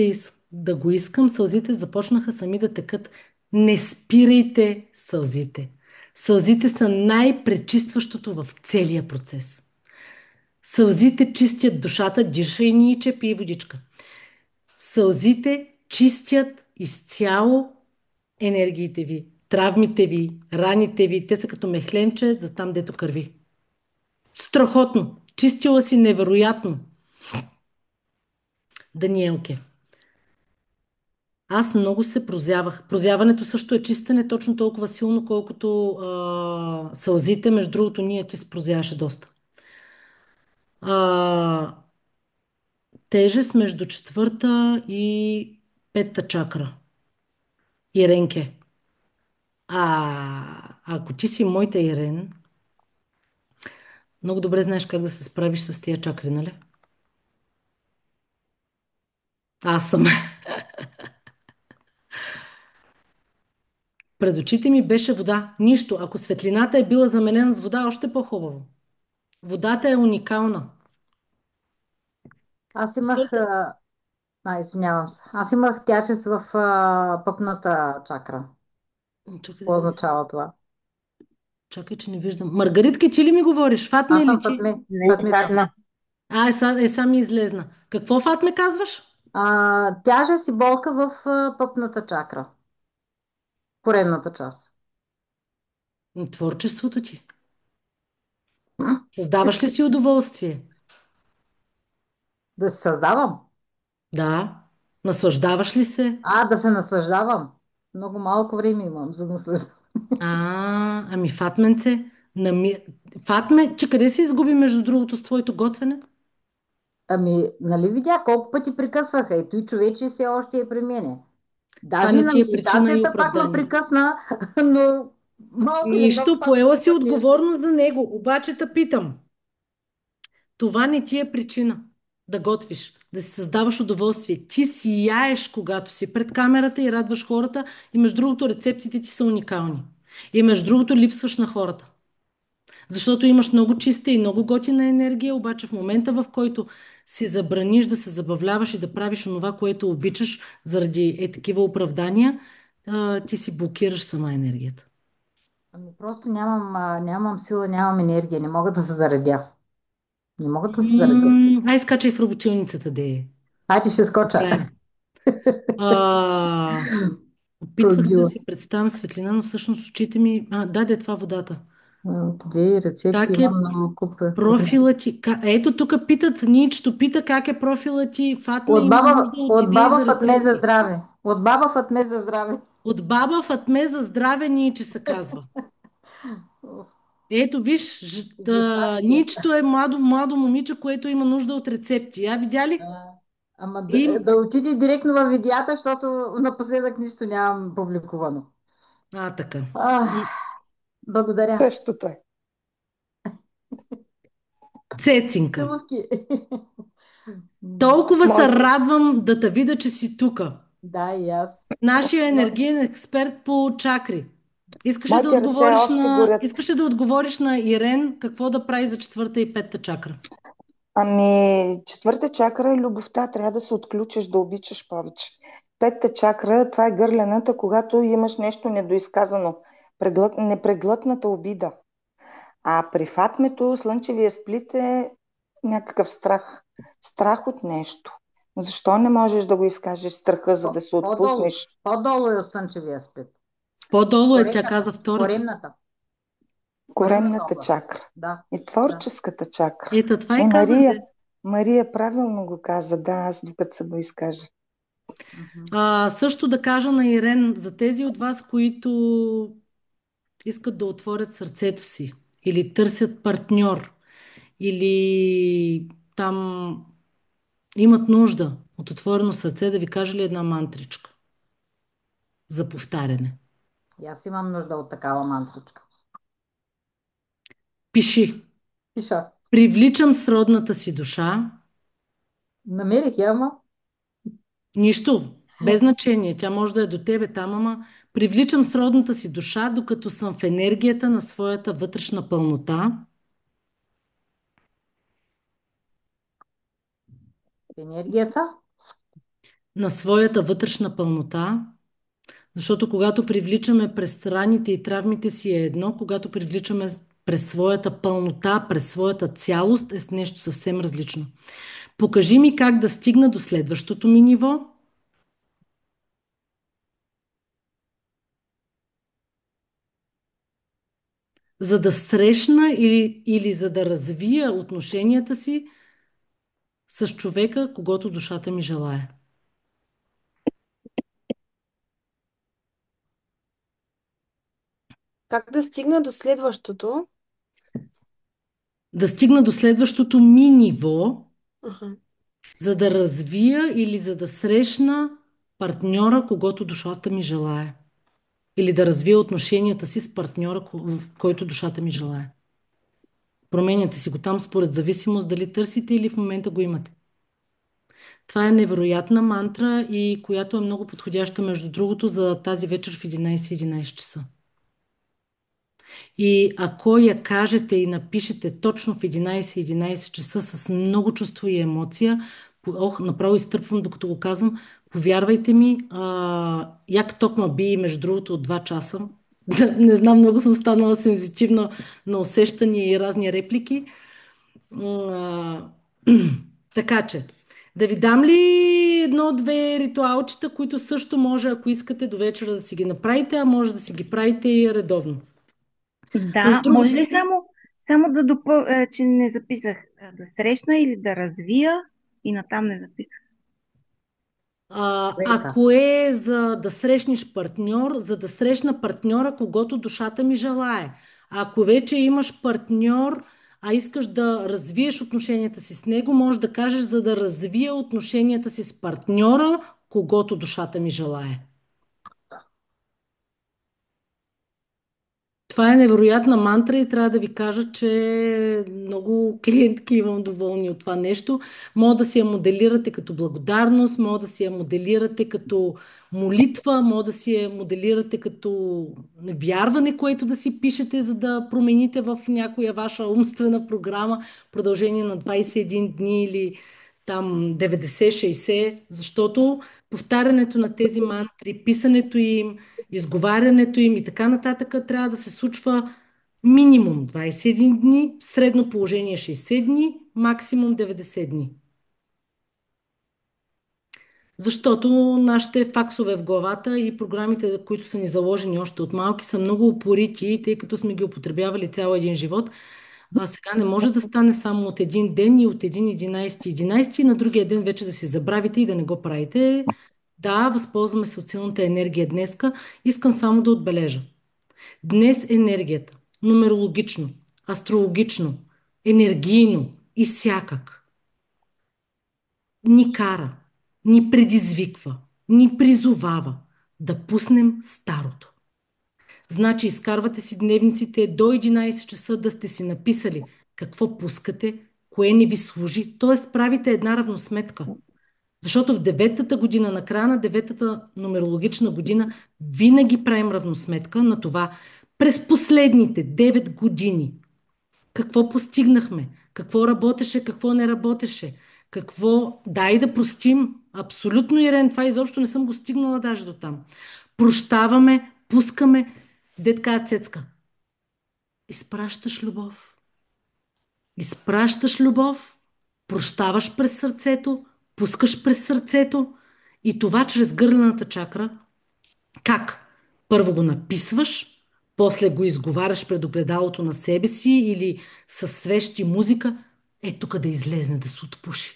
да го искам, сълзите започнаха сами да текат. Не спирайте сълзите. Сълзите са най-пречистващото в целия процес. Сълзите чистят душата, дишай ни и пий водичка. Сълзите чистят изцяло енергиите ви, травмите ви, раните ви. Те са като мехленче за там, дето кърви. Страхотно! Чистила си невероятно. Даниелке. Аз много се прозявах. Прозяването също е чистене точно толкова силно, колкото сълзите. Между другото, ние ти се прозяваше доста. А, тежест между четвърта и петта чакра. Иренке. Ако ти си моята Ирен, много добре знаеш как да се справиш с тия чакри, нали? Аз съм. Пред очите ми беше вода. Нищо. Ако светлината е била заменена с вода, още по-хубаво. Водата е уникална. Аз имах, Твърде. извинявам се, аз имах тячес в пъпната чакра. Чакай да Какво видя сега. означава това? Чакай, че не виждам. Маргаритки, ти ли ми говориш? Фатме Аз ли съм ти? Не, пътница. Фатма. Са ми излезна. Какво Фатме казваш? Тяжест и болка в пъпната чакра, коремната част. Творчеството ти. Създаваш ли си удоволствие? Да се създавам. Да. Наслаждаваш ли се? Да се наслаждавам. Много малко време имам за наслаждаване. Ами Фатменце, нами... Фатме, че къде се изгуби между другото с твоето готвене? Нали видя колко пъти прекъсваха? Ето и човече все още е при мене. Това Даже и не на ти е причина и медитацията пак ме оправдание. прекъсна, но малко или много Нищо, пак се поела си записах. отговорност за него. Обаче те питам, това не ти е причина да готвиш, да си създаваш удоволствие. Ти сияеш, когато си пред камерата и радваш хората и между другото рецептите ти са уникални. И между другото липсваш на хората. Защото имаш много чиста и много готина енергия, обаче в момента, в който си забраниш да се забавляваш и да правиш онова, което обичаш заради такива оправдания, ти си блокираш сама енергията. Просто нямам сила, нямам енергия, не мога да се заредя. Не мога да се заредя. Ай, скачай в работилницата, де е. Хайде, ще скоча. Правим. А, Опитвах се да Родила. си представям светлина, но всъщност очите ми... Даде това водата. Идеи, рецепти, Как е имам много купа. профила ти? Ето тук питат, Ничто пита как е профила ти. Фатме има нужда от От идеи баба за Фатме за рецепти. здраве. От баба Фатме за здраве. От баба Фатме за здраве Ниче се казва. Уф, Ето виж, изяснявайте. Ничто е младо момиче, което има нужда от рецепти. Видя ли? А, Ама Им... да отиде директно в видеята, защото напоследък нищо нямам публикувано. Така. Ах, М, благодаря. Същото е. Цецинка. Целувки. Толкова се Моето, радвам да те видя, че си тука. Да, и аз. Нашия Много. енергиен експерт по чакри. моите ръце още горят. Искаше да отговориш на Ирен какво да прави за четвърта и петта чакра. Ами, четвърта чакра е любовта. Трябва да се отключиш, да обичаш повече. Петта чакра, това е гърлената, когато имаш нещо недоизказано. Непреглътната обида. А при фатмето, слънчевия сплит е някакъв страх. Страх от нещо. Защо не можеш да го изкажеш страха, за да се По-долу. отпуснеш? По-долу е от слънчевия спит. По-долу е, тя Коремната. каза втората. Коремната. Коремната Коремната област. чакра Да. и Да. творческата чакра. Ето, това Е, и казах, Мария, де. Мария правилно го каза. Да, аз докато се го изкажа. Мгм. Също да кажа на Ирен, за тези от вас, които искат да отворят сърцето си или търсят партньор, или там имат нужда от отворено сърце, да ви кажа ли една мантричка за повтаряне. И аз имам нужда от такава мантричка. Пиши. Пиша. Привличам сродната си душа. Намерих я, ама. Нищо. Без значение. Тя може да е до тебе там, ама привличам сродната си душа, докато съм в енергията на своята вътрешна пълнота. Енергията. На своята вътрешна пълнота. Защото когато привличаме през раните и травмите си е едно, когато привличаме през своята пълнота, през своята цялост е нещо съвсем различно. Покажи ми как да стигна до следващото ми ниво, за да срещна или за да развия отношенията си с човека, когато душата ми желае. Как да стигна до следващото? Да стигна до следващото ми ниво, Аха. за да развия или за да срещна партньора, когато душата ми желае. Или да развия отношенията си с партньора, в който душата ми желае. Променяте си го там според зависимост дали търсите или в момента го имате. Това е невероятна мантра и която е много подходяща, между другото, за тази вечер в 11:11 часа. И ако я кажете и напишете точно в 11:11 часа с много чувство и емоция, направо изтърпвам докато го казвам, повярвайте ми, як токма би, между другото, от 2 часа. Не знам, много съм станала сензитивна на усещания и разни реплики. Така че, да ви дам ли едно-две ритуалчета, които също може, ако искате до вечера да си ги направите, а може да си ги правите и редовно. Между Да, може другото, ли само да че не записах да срещна или да развия и натам не записах. Века. ако е за да срещнеш партньор, за да срещна партньора, когото душата ми желае. Ако вече имаш партньор, а искаш да развиеш отношенията си с него, можеш да кажеш за да развия отношенията си с партньора, когото душата ми желае. Това е невероятна мантра и трябва да ви кажа, че много клиентки имам доволни от това нещо. Мога да си я моделирате като благодарност, мога да си я моделирате като молитва, мога да си я моделирате като вярване, което да си пишете, за да промените в някоя ваша умствена програма в продължение на 21 дни или там 90-60, защото повтарянето на тези мантри, писането им, изговарянето им и така нататък трябва да се случва минимум 21 дни, средно положение 60 дни, максимум 90 дни. Защото нашите факсове в главата и програмите, които са ни заложени още от малки, са много упорити, тъй като сме ги употребявали цял един живот. А сега не може да стане само от един ден и от един 11 и на другия ден вече да си забравите и да не го правите. Да, възползваме се от силната енергия днеска. Искам само да отбележа. Днес енергията, нумерологично, астрологично, енергийно и всякак ни кара, ни предизвиква, ни призовава да пуснем старото. Значи изкарвате си дневниците до 11 часа да сте си написали какво пускате, кое не ви служи, т.е. правите една равносметка. Защото в деветата година, на края на деветата нумерологична година, винаги правим равносметка на това през последните 9 години какво постигнахме, какво работеше, какво не работеше, какво... Дай да простим. Абсолютно, Ирен, това изобщо не съм го стигнала даже до там. Прощаваме, пускаме. Детка Цецка, изпращаш любов. Изпращаш любов, прощаваш през сърцето, пускаш през сърцето и това чрез гърлената чакра. Как? Първо го написваш, после го изговаряш пред огледалото на себе си или със свещ и музика. Е тук да излезне, да се отпуши.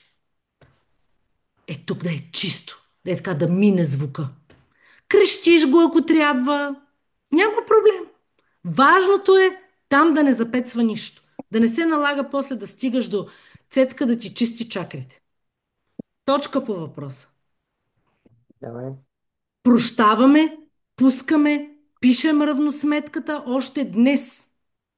Е тук да е чисто, да е така да мине звука. Крещиш го, ако трябва. Няма проблем. Важното е там да не запецва нищо. Да не се налага после да стигаш до Цецка да ти чисти чакрите. Точка по въпроса. Добре. Прощаваме, пускаме, пишем равносметката още днес.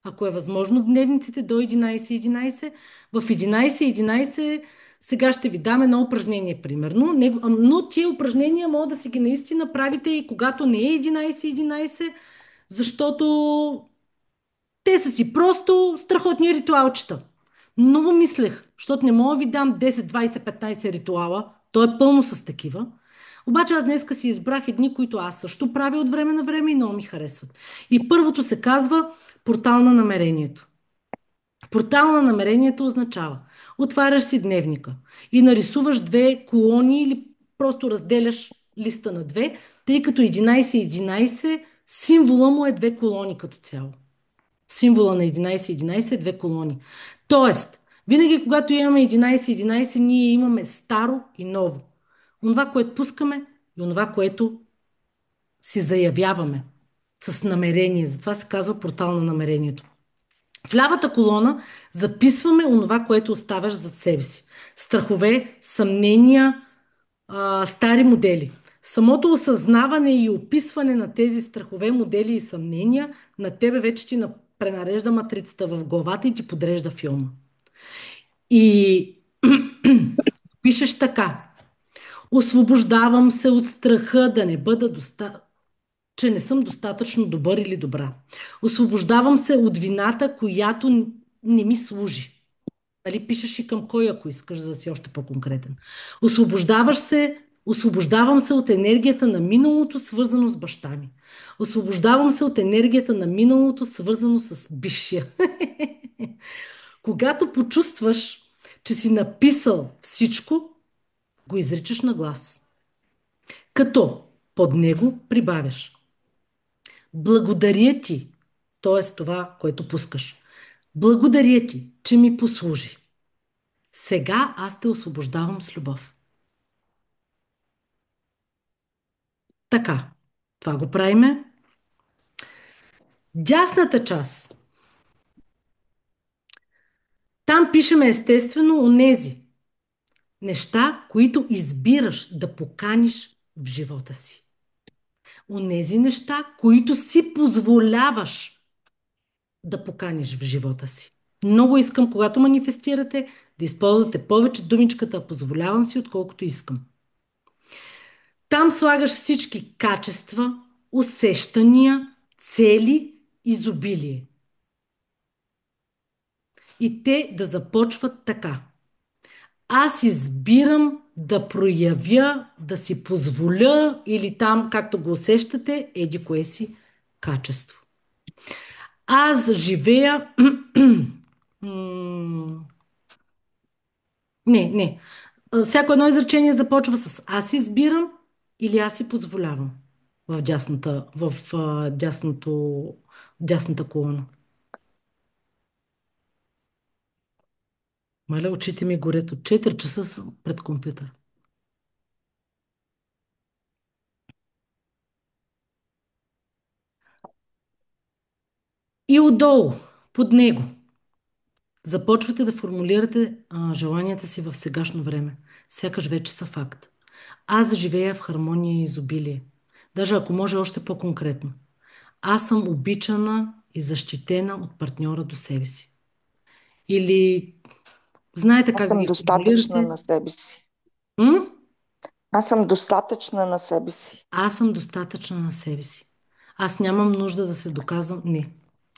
Ако е възможно в дневниците до 11.11. В 11.11 сега ще ви дам едно упражнение, примерно. Но тия упражнения могат да си ги наистина правите и когато не е 11.11, защото те са си просто страхотни ритуалчета. Много мислех, защото не мога да ви дам 10, 20, 15 ритуала. То е пълно с такива. Обаче аз днеска си избрах едни, които аз също правя от време на време и много ми харесват. И първото се казва портал на намерението. Портал на намерението означава отваряш си дневника и нарисуваш две колони или просто разделяш листа на две, тъй като 11-11 символа му е две колони като цяло. Символа на 11-11 е две колони. Тоест, винаги когато имаме 11-11, ние имаме старо и ново. Онова, което пускаме и онова, което си заявяваме с намерение. Затова се казва портал на намерението. В лявата колона записваме онова, което оставяш зад себе си. Страхове, съмнения, стари модели. Самото осъзнаване и описване на тези страхове, модели и съмнения на тебе вече ти пренарежда матрицата в главата и ти подрежда филма. И пишеш така. Освобождавам се от страха да не бъда че не съм достатъчно добър или добра. Освобождавам се от вината, която не ми служи. Нали, пишеш и към кой, ако искаш, за да си още по-конкретен. Освобождавам се от енергията на миналото, свързано с баща ми. Освобождавам се от енергията на миналото, свързано с бившия. Когато почувстваш, че си написал всичко, го изричаш на глас. Като под него прибавяш. Благодаря ти, т.е. това, което пускаш. Благодаря ти, че ми послужи. Сега аз те освобождавам с любов. Така, това го правиме. Дясната част. Там пишеме естествено онези неща, които избираш да поканиш в живота си. Онези неща, които си позволяваш да поканиш в живота си. Много искам, когато манифестирате, да използвате повече думичката позволявам си, отколкото искам. Там слагаш всички качества, усещания, цели, изобилие. И те да започват така. Аз избирам да проявя, да си позволя или там, както го усещате, еди кое си качество. Аз живея... не. Всяко едно изречение започва с аз избирам или аз си позволявам в дясната колона. Маля, очите ми горят от 4 часа съм пред компютър. И отдолу, под него, започвате да формулирате желанията си в сегашно време. Сякаш вече са факт. Аз живея в хармония и изобилие. Даже ако може още по-конкретно. Аз съм обичана и защитена от партньора до себе си. Или знаете Аз как да съм ги достатъчна формулирате? на себе си. М? Аз съм достатъчна на себе си. Аз съм достатъчна на себе си. Аз нямам нужда да се доказвам. Не,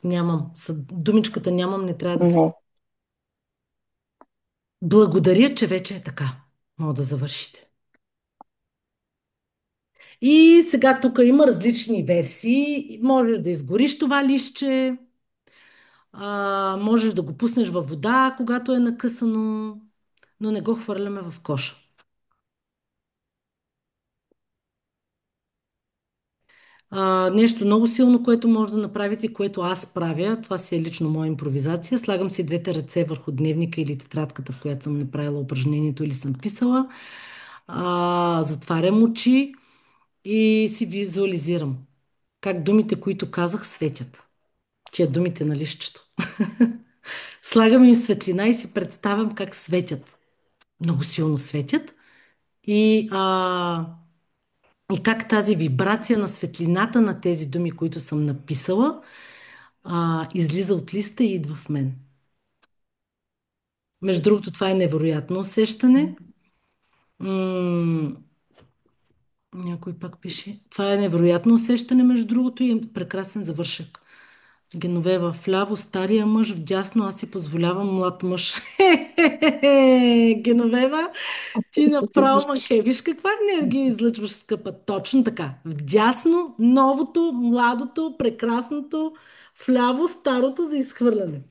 нямам. Думичката нямам не трябва да се... Не. Благодаря, че вече е така. Мога да завършите. И сега тук има различни версии. Можеш да изгориш това листче, можеш да го пуснеш във вода, когато е накъсано, но не го хвърляме в коша. Нещо много силно, което може да направите и което аз правя, това си е лично моя импровизация. Слагам си двете ръце върху дневника или тетрадката, в която съм направила упражнението или съм писала. Затварям очи и си визуализирам как думите, които казах, светят. Тия думите на листчето. Слагам им светлина и си представям как светят. Много силно светят. И, и как тази вибрация на светлината на тези думи, които съм написала, излиза от листа и идва в мен. Между другото, това е невероятно усещане. Някой пак пише. Това е невероятно усещане, между другото, и е прекрасен завършек. Геновева вляво, стария мъж, вдясно, аз си позволявам млад мъж. Геновева, ти направо мъке. Виж каква енергия излъчваш, скъпа. Точно така. Вдясно, новото, младото, прекрасното, вляво, старото за изхвърляне.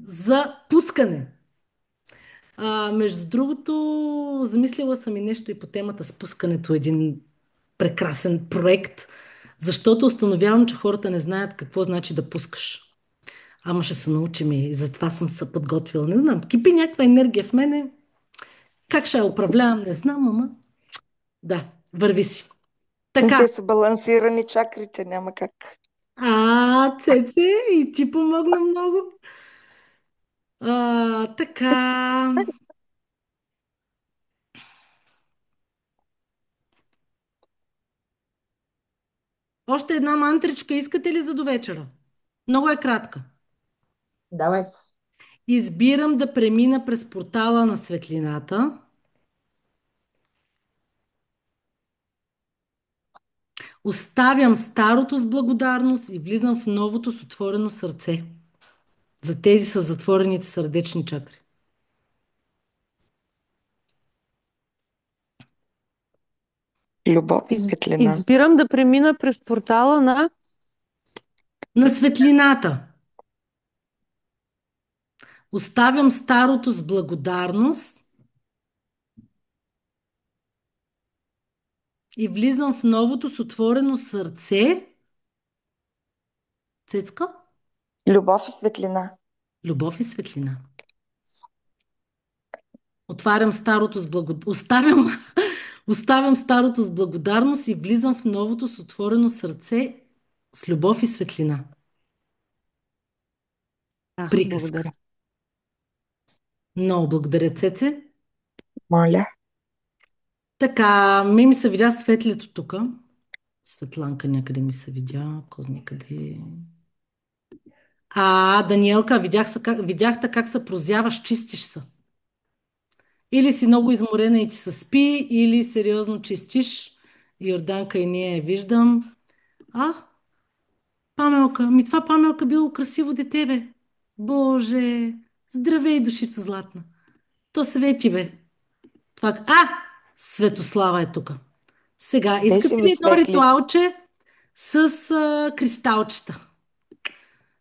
За пускане. Между другото, замислила съм и нещо и по темата спускането, един прекрасен проект, защото установявам, че хората не знаят какво значи да пускаш. Ама ще се научим и затова съм се подготвила. Не знам, кипи някаква енергия в мене. Как ще я управлявам, не знам, ама да, върви си. Така, Те са балансирани чакрите, няма как. Цеце, и ти помогна много. Така, още една мантричка искате ли за до вечера? Много е кратка. Давай. Избирам да премина през портала на светлината. Оставям старото с благодарност и влизам в новото с отворено сърце. За тези с затворените сърдечни чакри. Любов и светлина. Избирам да премина през портала на светлината. Оставям старото с благодарност и влизам в новото с отворено сърце. Цецка? Любов и светлина. Любов и светлина. Отварям старото с оставям, оставям старото с благодарност и влизам в новото с отворено сърце с любов и светлина. Приказка. Благодаря. Много благодаря, Цеце. Моля. Така, ми се видя светлето тук. Светланка някъде ми се видя. Козни къде? Даниелка, видяхте как се прозяваш, чистиш се. Или си много изморена и ти се спи, или сериозно чистиш. Йорданка и ние я виждам. А, Памелка, това Памелка било красиво дете, бе. Боже, здравей, душица златна. То свети, бе. Светослава е тук. Сега, Те искате си ви ли едно светли. ритуалче с кристалчета?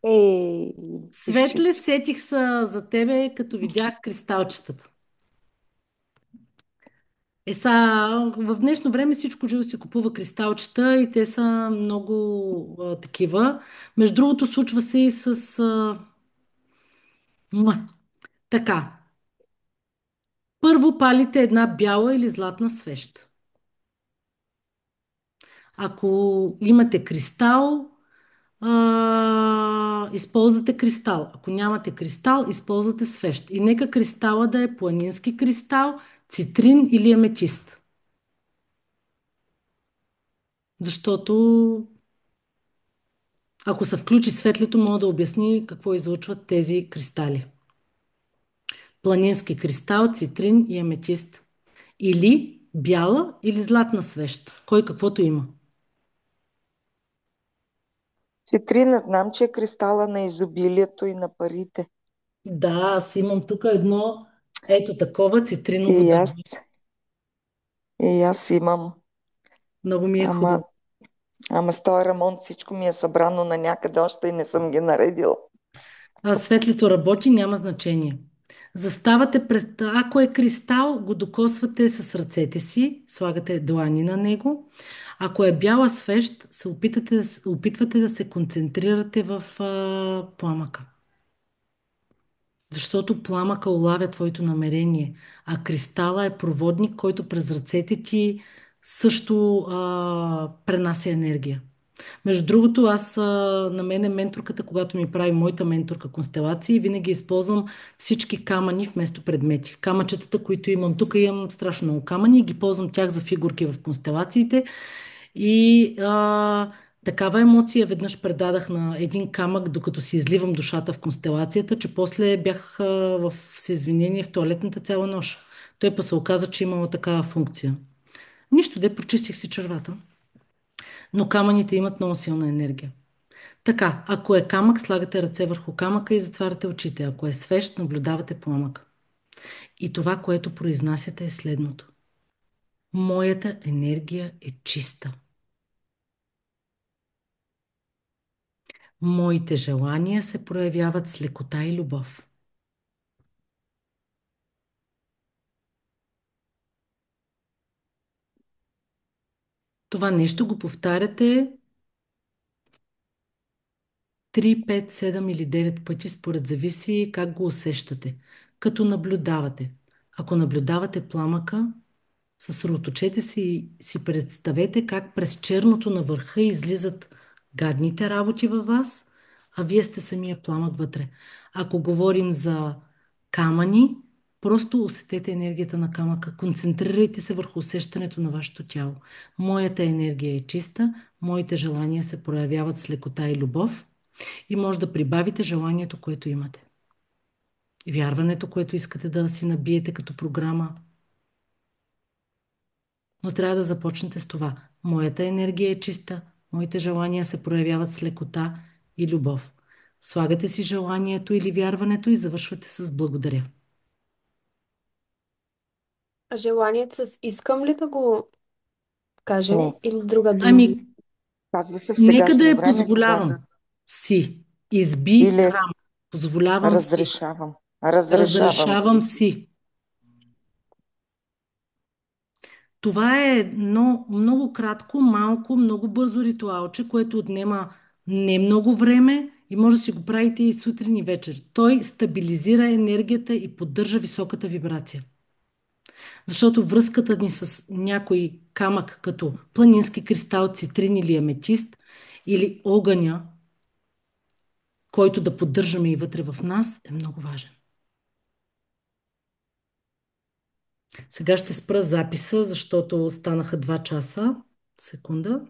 Ей, Светле, душичка. сетих се за тебе, като видях кристалчетата. В днешно време всичко живо си купува кристалчета и те са много такива. Между другото, случва се и с... Така, първо палите една бяла или златна свещ. Ако имате кристал, използвате кристал. Ако нямате кристал, използвате свещ. И нека кристала да е планински кристал, цитрин или аметист. Защото ако се включи светлето, мога да обясни какво излучват тези кристали. Планински кристал, цитрин и аметист. Или бяла или златна свещ. Кой каквото има. Цитрина, знам, че е кристала на изобилието и на парите. Да, аз имам тук едно, ето такова цитриново И дърво. аз, и аз имам. Много ми е Ама, хубаво. ама с този ремонт всичко ми е събрано на някъде още и не съм ги наредила. Светлито работи, няма значение. Заставате пред... Ако е кристал, го докосвате с ръцете си, слагате длани на него. Ако е бяла свещ, опитвате да се концентрирате в пламъка. Защото пламъка улавя твоето намерение, а кристала е проводник, който през ръцете ти също пренася енергия. Между другото, на мен е менторката, когато ми прави моята менторка констелации, винаги използвам всички камъни вместо предмети. Камъчетата, които имам тук, имам страшно много камъни и ги ползвам тях за фигурки в констелациите. И такава емоция веднъж предадах на един камък, докато си изливам душата в констелацията, че после бях с извинение в тоалетната цяла нощ. Той па се оказа, че имала такава функция. Нищо, де прочистих си червата. Но камъните имат много силна енергия. Така, ако е камък, слагате ръце върху камъка и затваряте очите. Ако е свещ, наблюдавате пламъка. И това, което произнасяте е следното. Моята енергия е чиста. Моите желания се проявяват с лекота и любов. Това нещо го повтаряте 3, 5, 7 или 9 пъти, според зависи как го усещате. Като наблюдавате. Ако наблюдавате пламъка, съсредоточете се и си представете как през черното на върха излизат гадните работи във вас, а вие сте самия пламък вътре. Ако говорим за камъни, просто усетете енергията на камъка. Концентрирайте се върху усещането на вашето тяло. Моята енергия е чиста, моите желания се проявяват с лекота и любов и може да прибавите желанието, което имате. Вярването, което искате да си набиете като програма. Но трябва да започнете с това. Моята енергия е чиста, моите желания се проявяват с лекота и любов. Слагате си желанието или вярването и завършвате с благодаря. А желанието с искам ли да го кажем Не. или друга дума? Ами, Казва се в нека да сегашно я време, позволявам когато си. Изби или рам. Позволявам си. разрешавам. Разрешавам Разрешавам си. си. Това е едно много кратко, малко, много бързо ритуалче, което отнема не много време и може да си го правите и сутрин и вечер. Той стабилизира енергията и поддържа високата вибрация. Защото връзката ни с някой камък, като планински кристал, цитрин или аметист, или огъня, който да поддържаме и вътре в нас, е много важен. Сега ще спра записа, защото станаха 2 часа. Секунда.